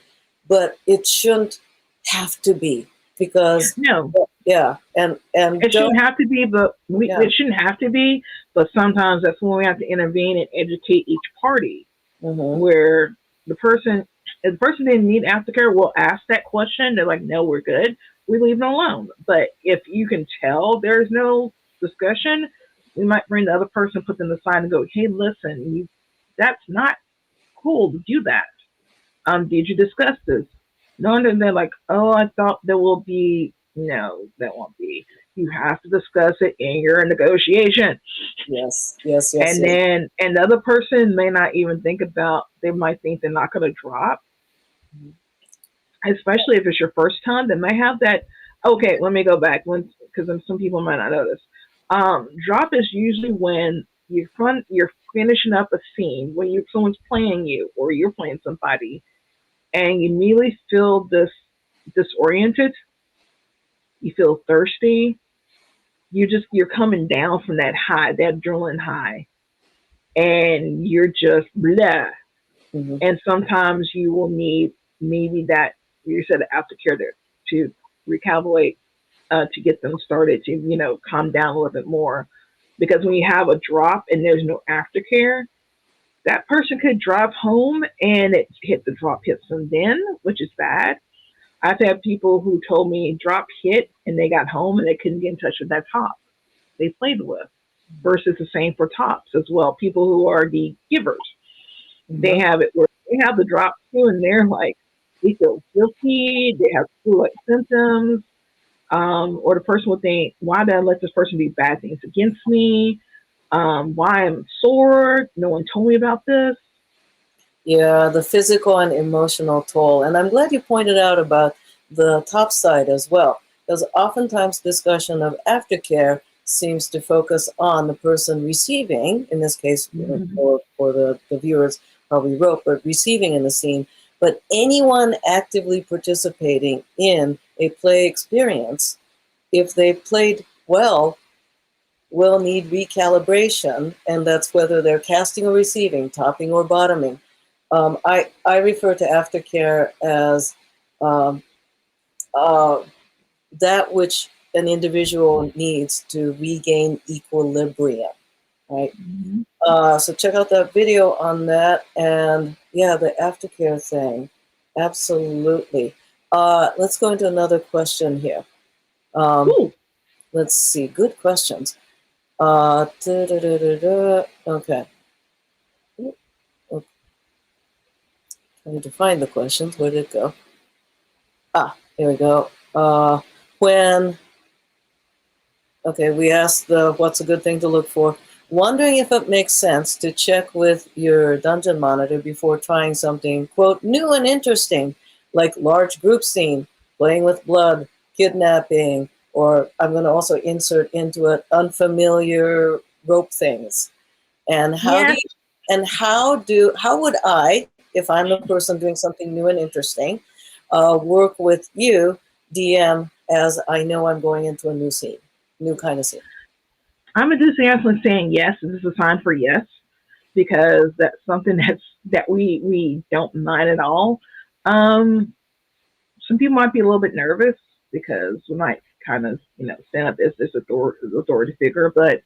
but it shouldn't have to be because No, yeah, and it shouldn't have to be, but it shouldn't have to be. But sometimes that's when we have to intervene and educate each party. Where the person, if the person didn't need aftercare, we'll ask that question. They're like, "No, we're good." We leave them alone. But if you can tell there's no discussion, we might bring the other person, put them aside, and go, "Hey, listen, that's not cool to do that. Did you discuss this?" No, and they're like, "Oh, I thought there will be." No, that won't be. You have to discuss it in your negotiation. Yes. And then, and the other person may not even think about, they might think they're not going to drop, especially if it's your first time. They may have that, okay, let me go back, because some people might not know this. Drop is usually when you're finishing up a scene, when someone's playing you or you're playing somebody, and you immediately feel disoriented, you feel thirsty, you're coming down from that high, that adrenaline high, and you're just blah. And sometimes you will need maybe that, you said, aftercare to recalibrate, to get them started to, calm down a little bit more. Because when you have a drop and there's no aftercare, that person could drive home and the drop hits them then, which is bad. I've had people who told me drop hit and they got home and they couldn't get in touch with that top they played with. Versus the same for tops as well. People who are the givers, they have it where they have the drop too, and they're like, they feel guilty, they have flu-like symptoms, or the person will think, why did I let this person do bad things against me? Why I'm sore? No one told me about this. Yeah, the physical and emotional toll. And I'm glad you pointed out about the top side as well, because oftentimes discussion of aftercare seems to focus on the person receiving, in this case, for the viewers probably wrote, but receiving in the scene. But anyone actively participating in a play experience, if they played well, will need recalibration, and that's whether they're casting or receiving, topping or bottoming. I refer to aftercare as that which an individual needs to regain equilibrium, right? So check out that video on that, and yeah, the aftercare thing, absolutely. Let's go into another question here. Let's see, good questions. Okay. I need to find the questions. Where did it go? Here we go. We asked what's a good thing to look for. Wondering if it makes sense to check with your dungeon monitor before trying something, quote, new and interesting, like large group scene, playing with blood, kidnapping, or I'm going to also insert into it unfamiliar rope things. And how would I, if I'm a person doing something new and interesting, work with you, DM, as I know I'm going into a new scene, new kind of scene? I'm enthusiastic saying yes. This is a sign for yes, because that's something that we don't mind at all. Some people might be a little bit nervous because we might kind of, stand up as this authority figure. But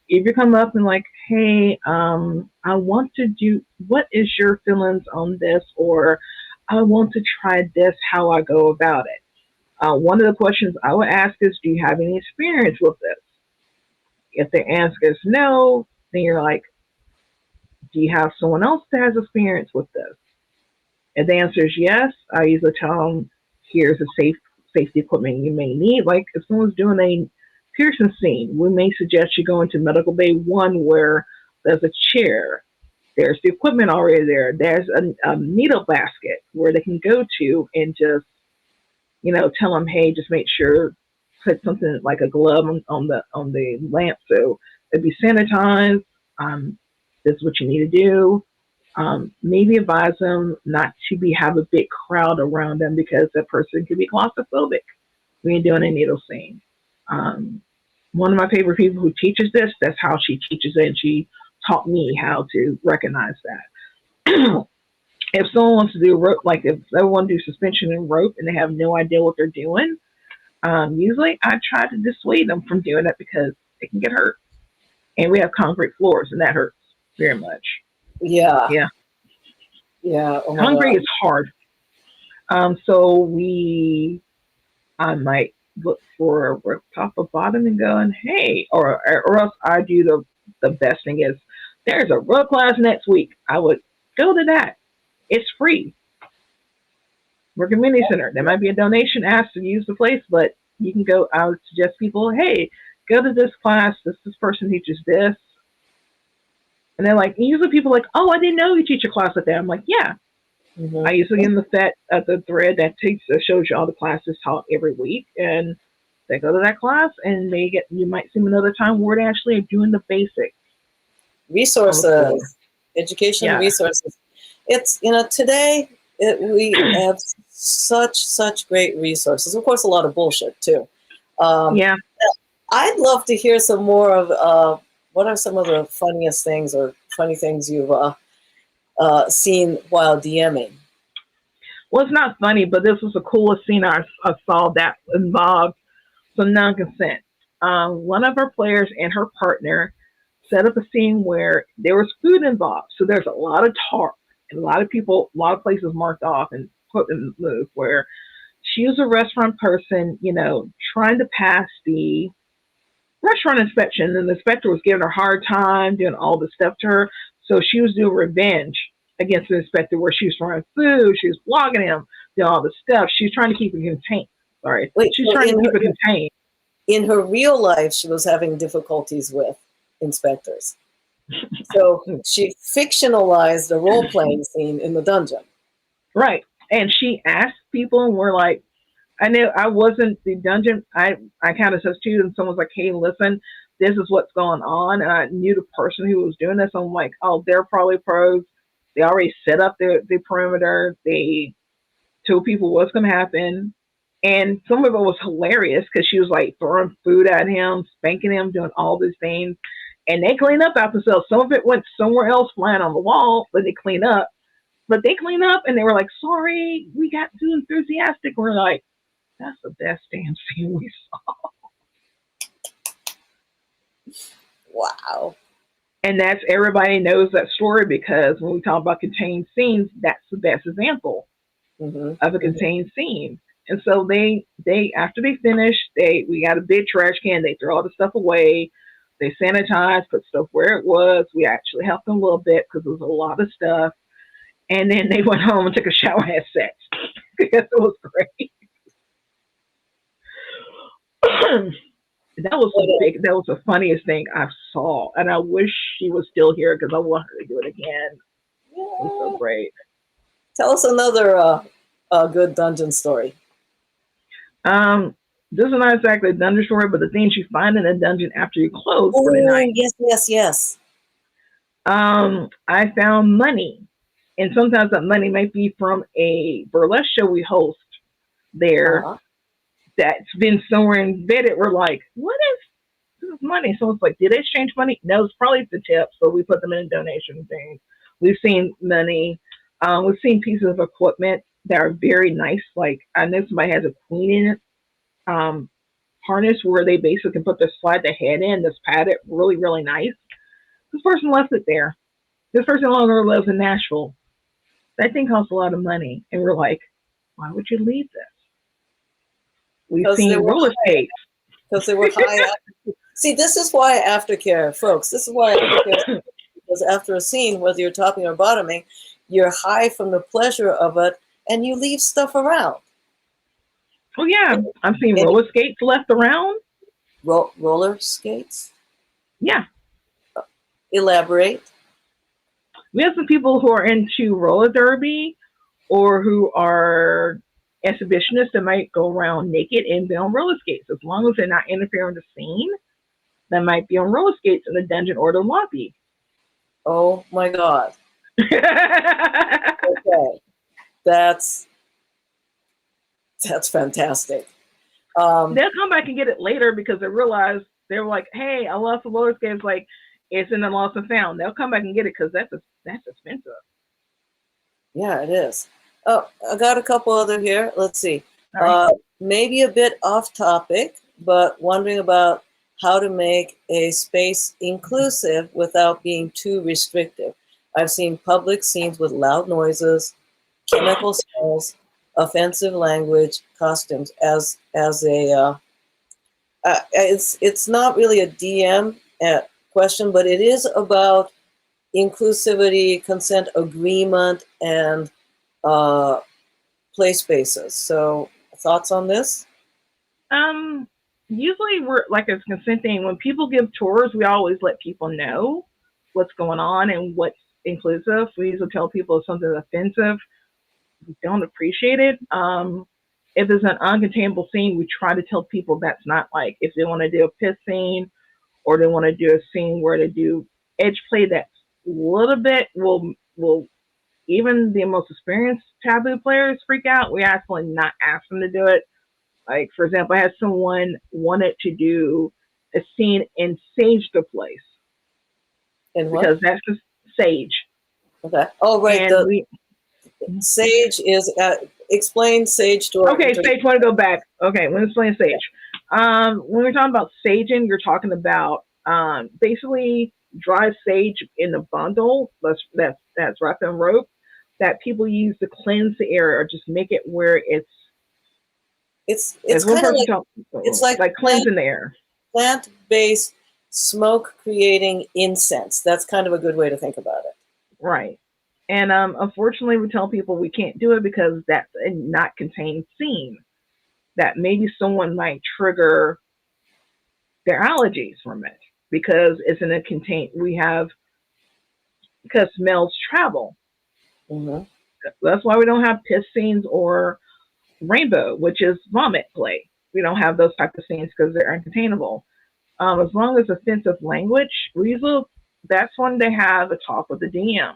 if you come up and like, hey, I want to do, what is your feelings on this? Or I want to try this, how I go about it. One of the questions I would ask is, do you have any experience with this? If the answer is no, then you're like, do you have someone else that has experience with this? If the answer is yes, I usually tell them, here's the safety equipment you may need. Like if someone's doing a piercing scene, we may suggest you go into medical bay 1 where there's a chair. There's the equipment already there. There's a needle basket where they can go to and just, tell them, hey, just make sure, put something like a glove on the lamp so it'd be sanitized. This is what you need to do. Maybe advise them not to have a big crowd around them because that person could be claustrophobic when you're doing a needle scene. One of my favorite people who teaches this, that's how she teaches it, and she taught me how to recognize that. If someone wants to do rope, like if they want to do suspension and rope and they have no idea what they're doing, usually I try to dissuade them from doing it because they can get hurt. And we have concrete floors and that hurts very much. Yeah. Yeah. Yeah. Oh concrete is hard. So I might look for a rope top or bottom and going, hey, or else I do the best thing is there's a rope class next week. I would go to that. It's free. We're a community center. There might be a donation asked to use the place, but you can go. I would suggest people, hey, go to this class. This person teaches this. And they're like, usually people are like, oh, I didn't know you teach a class like that. I'm like, yeah. Mm-hmm. I usually in the thread that shows you all the classes taught every week, and they go to that class, and you might see them another time where they actually are doing the basics. Resources, education resources. It's today we have such great resources. Of course, a lot of bullshit too. I'd love to hear some more of what are some of the funniest things or funny things you've seen while DMing. Well, it's not funny, but this was the coolest scene I saw that involved some non-consent. One of our players and her partner set up a scene where there was food involved. So there's a lot of talk and a lot of places marked off and put in the move where she was a restaurant person, trying to pass the restaurant inspection, and the inspector was giving her a hard time, doing all this stuff to her. So she was doing revenge against the inspector where she was throwing food, she was blogging him, doing all this stuff. She's trying to keep it contained. She's trying to keep it contained. In her real life, she was having difficulties with inspectors. So she fictionalized a role-playing scene in the dungeon. Right. And she asked people, and we're like, I knew I wasn't the dungeon. I kind of substituted, and someone's like, hey, listen, this is what's going on. And I knew the person who was doing this. I'm like, oh, they're probably pros. They already set up the perimeter. They told people what's going to happen. And some of it was hilarious because she was like throwing food at him, spanking him, doing all these things. And they clean up after themselves. Some of it went somewhere else, flying on the wall, but they clean up. But they clean up, and they were like, sorry, we got too enthusiastic. We're like, that's the best damn scene we saw. Wow. And that's, everybody knows that story because when we talk about contained scenes, that's the best example of a contained scene. And so they after they finish, we got a big trash can. They throw all the stuff away. They sanitize, put stuff where it was. We actually helped them a little bit because there was a lot of stuff. And then they went home and took a shower and had sex because it was great. That was the funniest thing I saw, and I wish she was still here because I want her to do it again. Yeah. It was so great. Tell us another good dungeon story. This is not exactly a dungeon story, but the things you find in a dungeon after you close for the night. Yes. I found money, and sometimes that money might be from a burlesque show we host there. That's been somewhere embedded. We're like, what is this money? So it's like, did they exchange money? No, it's probably the tip. So we put them in donation things. We've seen money. We've seen pieces of equipment that are very nice. Like I know somebody has a queen in it, harness where they basically can put their slide the head in, this padded, really, really nice. This person left it there. This person no longer lives in Nashville. That thing costs a lot of money. And we're like, why would you leave this? We've seen roller skates. Because they were high. See, this is why Aftercare, folks, this is why Aftercare, because after a scene, whether you're topping or bottoming, you're high from the pleasure of it, and you leave stuff around. Oh, yeah. I've seen roller skates left around. Roller skates? Yeah. Elaborate. We have some people who are into roller derby or who are exhibitionists that might go around naked and be on roller skates. As long as they're not interfering with the scene, they might be on roller skates in the dungeon or the lobby. Oh my God. Okay. That's fantastic. They'll come back and get it later because they realize they were like, hey, I lost the roller skates. Like, it's in the lost and found. They'll come back and get it because that's expensive. Yeah, it is. Oh, I got a couple other here. Let's see. Right. Maybe a bit off topic, but wondering about how to make a space inclusive without being too restrictive. I've seen public scenes with loud noises, chemical smells, offensive language, costumes as a. It's not really a DM question, but it is about inclusivity, consent agreement, and play spaces. So, thoughts on this? Usually we're like as consenting. When people give tours, we always let people know what's going on and what's inclusive. We usually tell people if something's offensive, we don't appreciate it. If it's an uncontainable scene, we try to tell people that's not like if they want to do a piss scene or they want to do a scene where they do edge play that's a little bit will even the most experienced taboo players freak out. We actually not ask them to do it. Like, for example, I had someone wanted to do a scene in Sage the Place. In what? Because that's just Sage. Okay. Oh, right. Sage is, explain Sage to our Okay, Sage, want to go back. Okay, let's explain Sage. When we're talking about saging, you're talking about basically dry sage in a bundle that's wrapped in rope that people use to cleanse the area or just make it where it's kind of like cleansing the air. Plant-based smoke creating incense. That's kind of a good way to think about it. Right. And unfortunately, we tell people we can't do it because that's a not contained scene. That maybe someone might trigger their allergies from it because it's in a contained. Because smells travel. Mm-hmm. That's why we don't have piss scenes or rainbow, which is vomit play. We don't have those type of scenes because they're uncontainable. As long as offensive language, that's when they have a talk with the DM.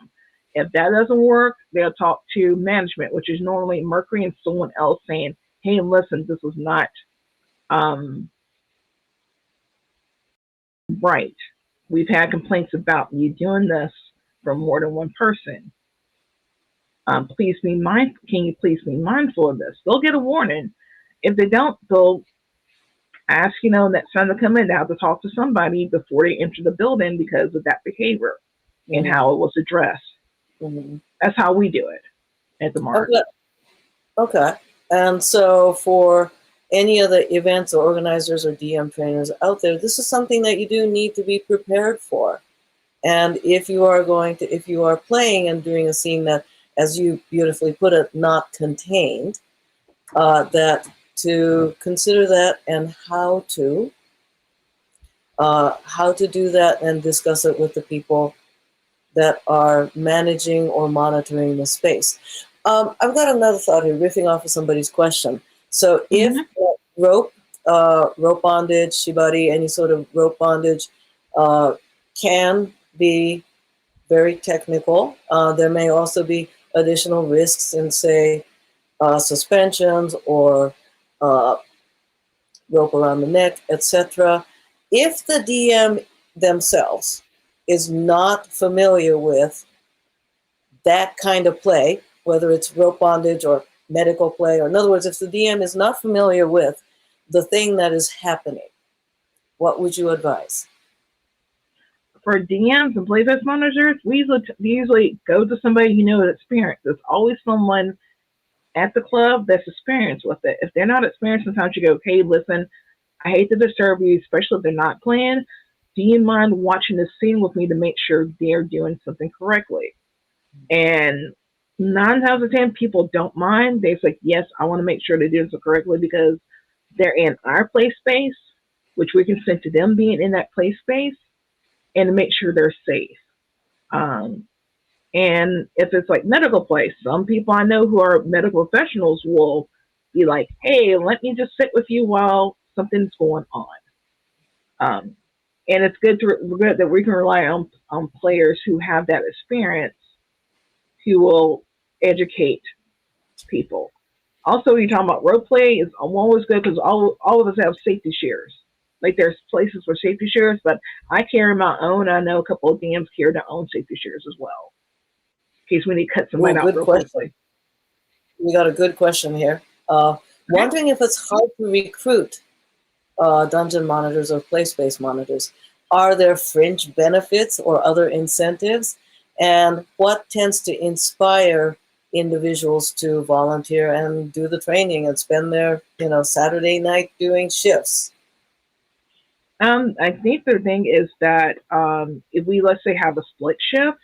If that doesn't work, they'll talk to management, which is normally Mercury and someone else saying, hey, listen, this was not right. We've had complaints about you doing this from more than one person. Please be mindful. Can you please be mindful of this? They'll get a warning. If they don't, they'll ask, next time they come in, they have to talk to somebody before they enter the building because of that behavior and how it was addressed. Mm-hmm. That's how we do it at the market. Okay. And so for any of the events or organizers or DM trainers out there, this is something that you do need to be prepared for. And if you are playing and doing a scene that, as you beautifully put it, not contained, that to consider that and how to do that and discuss it with the people that are managing or monitoring the space. I've got another thought here, riffing off of somebody's question. So if rope bondage, shibari, any sort of rope bondage can be very technical. There may also be additional risks in, say, suspensions or rope around the neck, etc. If the DM themselves is not familiar with that kind of play, whether it's rope bondage or medical play, or in other words, if the DM is not familiar with the thing that is happening, what would you advise? For DMs and playtest managers, we usually go to somebody who knows experience. There's always someone at the club that's experienced with it. If they're not experienced, sometimes you go, hey, listen, I hate to disturb you, especially if they're not playing. Do you mind watching this scene with me to make sure they're doing something correctly? And 9 times out of 10, people don't mind. They're like, yes, I want to make sure they do this correctly because they're in our play space, which we consent to them being in that play space, and to make sure they're safe. And if it's like medical play, some people I know who are medical professionals will be like, hey, let me just sit with you while something's going on. And it's good that we can rely on players who have that experience who will educate people. Also, you're talking about rope play is always good because all of us have safety shares. Like there's places for safety shares, but I carry my own. I know a couple of DMs carry their own safety shares as well, in case we need to cut somebody out real quickly. We got a good question here. Wondering if it's hard to recruit dungeon monitors or play-space monitors. Are there fringe benefits or other incentives? And what tends to inspire individuals to volunteer and do the training and spend their, Saturday night doing shifts? I think the thing is that if we, let's say, have a split shift,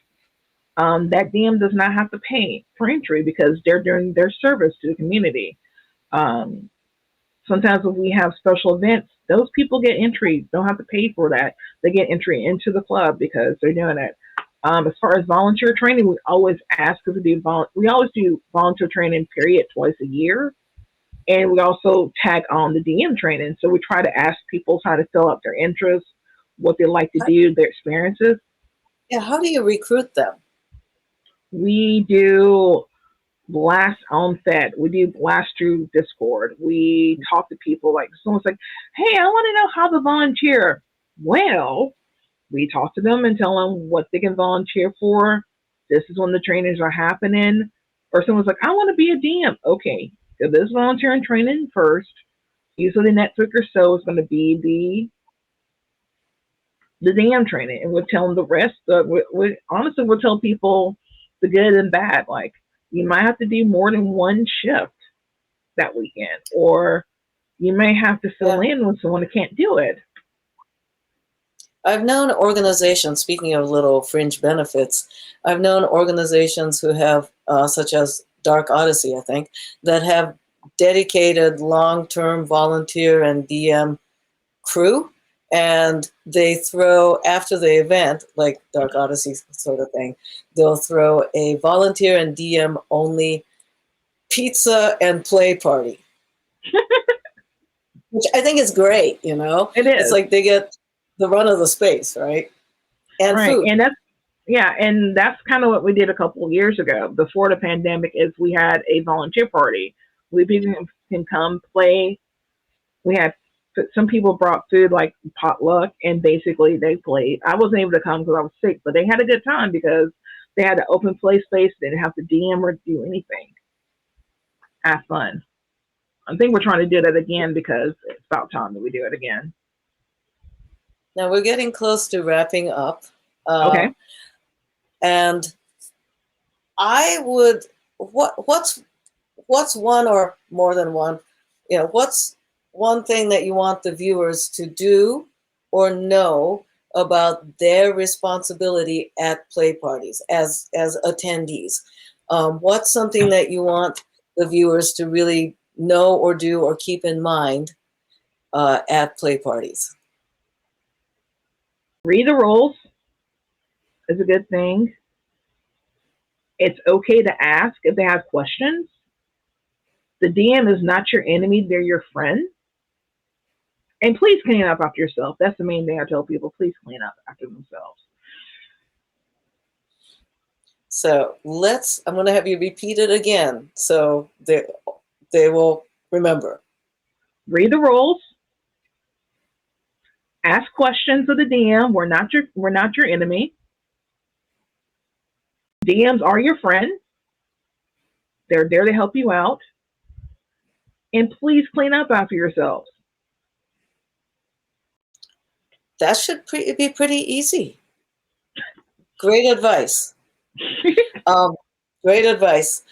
that DM does not have to pay for entry because they're doing their service to the community. Sometimes when we have special events, those people get entry, don't have to pay for that. They get entry into the club because they're doing it. As far as volunteer training, we always ask because we always do volunteer training period twice a year. And we also tag on the DM training. So we try to ask people how to fill out their interests, what they like to do, their experiences. Yeah, how do you recruit them? We do blast on Fed. We do blast through Discord. We talk to people like someone's like, hey, I want to know how to volunteer. Well, we talk to them and tell them what they can volunteer for. This is when the trainings are happening. Or someone's like, I want to be a DM. Okay, so this volunteering training first. Usually next week or so is going to be the DM training. And we'll tell them the rest. Honestly, we'll tell people the good and bad. Like, you might have to do more than one shift that weekend. Or you may have to fill in with someone who can't do it. I've known organizations, speaking of little fringe benefits, I've known organizations who have, such as Dark Odyssey, I think, that have dedicated long-term volunteer and DM crew, and they throw, after the event, like Dark Odyssey sort of thing, they'll throw a volunteer and DM only pizza and play party. Which I think is great, It is. It's like they get the run of the space, right? And food. And that's kind of what we did a couple of years ago before the pandemic. Is we had a volunteer party. People can come play. We had some people brought food like potluck, and basically they played. I wasn't able to come because I was sick, but they had a good time because they had an open play space. They didn't have to DM or do anything. Have fun. I think we're trying to do that again because it's about time that we do it again. Now we're getting close to wrapping up. Okay. And I would, what's one or more than one, what's one thing that you want the viewers to do or know about their responsibility at play parties as attendees? What's something that you want the viewers to really know or do or keep in mind at play parties? Read the rules is a good thing. It's okay to ask if they have questions. The DM is not your enemy, they're your friend. And please clean up after yourself. That's the main thing I tell people. Please clean up after themselves. So I'm going to have you repeat it again so they will remember. Read the rules. Ask questions of the DM. We're not your enemy. DMs are your friend. They're there to help you out. And please clean up after yourselves. That should be pretty easy. Great advice. Great advice.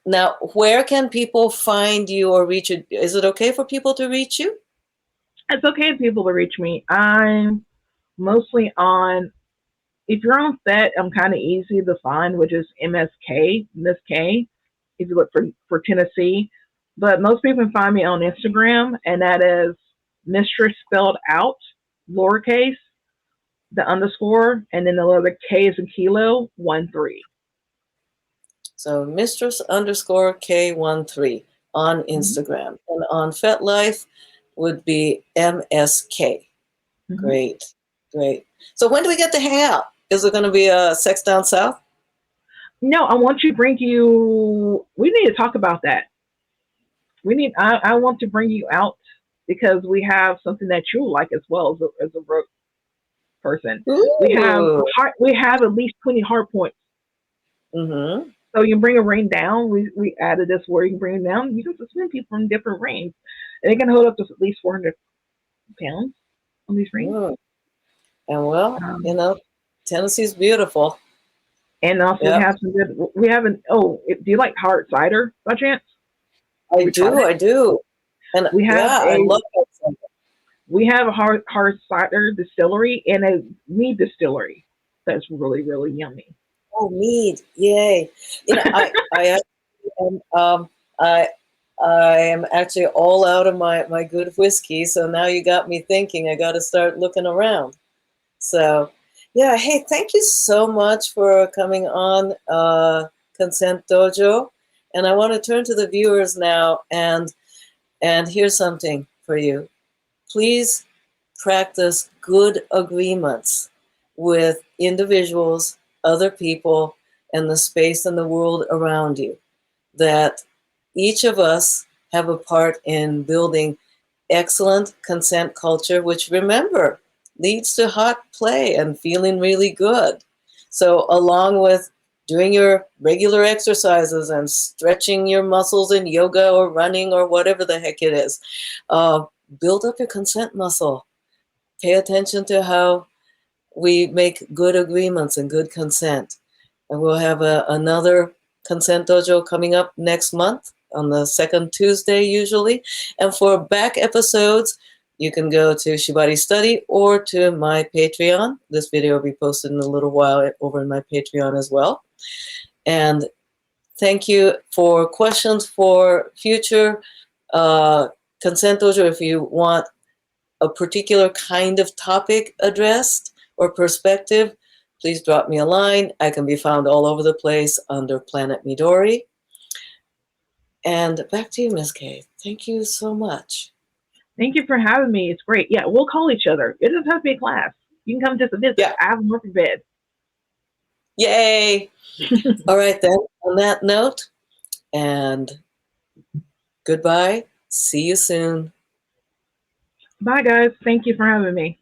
Now, where can people find you or reach you? Is it okay for people to reach you? It's okay for people to reach me. I'm mostly on, if you're on Fet, I'm kind of easy to find, which is MsK, MsK, if you look for Tennessee. But most people can find me on Instagram, and that is mistress spelled out, lowercase, the underscore, and then the letter K is in kilo, 13. So mistress_K13 on Instagram. And on FetLife would be MsK. Great, great. So when do we get to hang out? Is it going to be a sex down south? No, I want to bring you, we need to talk about that. I want to bring you out because we have something that you like as well as a rogue person. Ooh. We have at least 20 hard points. Mm-hmm. So you can bring a ring down. We added this where you can bring it down. You can suspend people in different rings, and they can hold up to at least 400 pounds on these rings. Mm. And well, Tennessee's beautiful. And also we have some good. We have an. Oh, do you like hard cider by chance? I do. And we have I love that cider. We have a hard cider distillery and a mead distillery that's really, really yummy. Oh, mead! Yay! I am actually all out of my good whiskey. So now you got me thinking. I got to start looking around. So, yeah. Hey, thank you so much for coming on Consent Dojo. And I want to turn to the viewers now, and here's something for you. Please practice good agreements with individuals, other people, and the space and the world around you. That each of us have a part in building excellent consent culture, which, remember, leads to hot play and feeling really good. So along with doing your regular exercises and stretching your muscles in yoga or running or whatever the heck it is, build up your consent muscle. Pay attention to how we make good agreements and good consent. And we'll have another Consent Dojo coming up next month on the second Tuesday usually. And for back episodes, you can go to Shibari Study or to my Patreon. This video will be posted in a little while over in my Patreon as well. And thank you for questions for future Consent Dojo. If you want a particular kind of topic addressed or perspective, please drop me a line. I can be found all over the place under Planet Midori. And back to you, MsK. Thank you so much. Thank you for having me. It's great. Yeah, we'll call each other. It doesn't have to be a class. You can come just a visit. Yeah. I have more for bed. Yay! All right, then, on that note, and goodbye. See you soon. Bye, guys. Thank you for having me.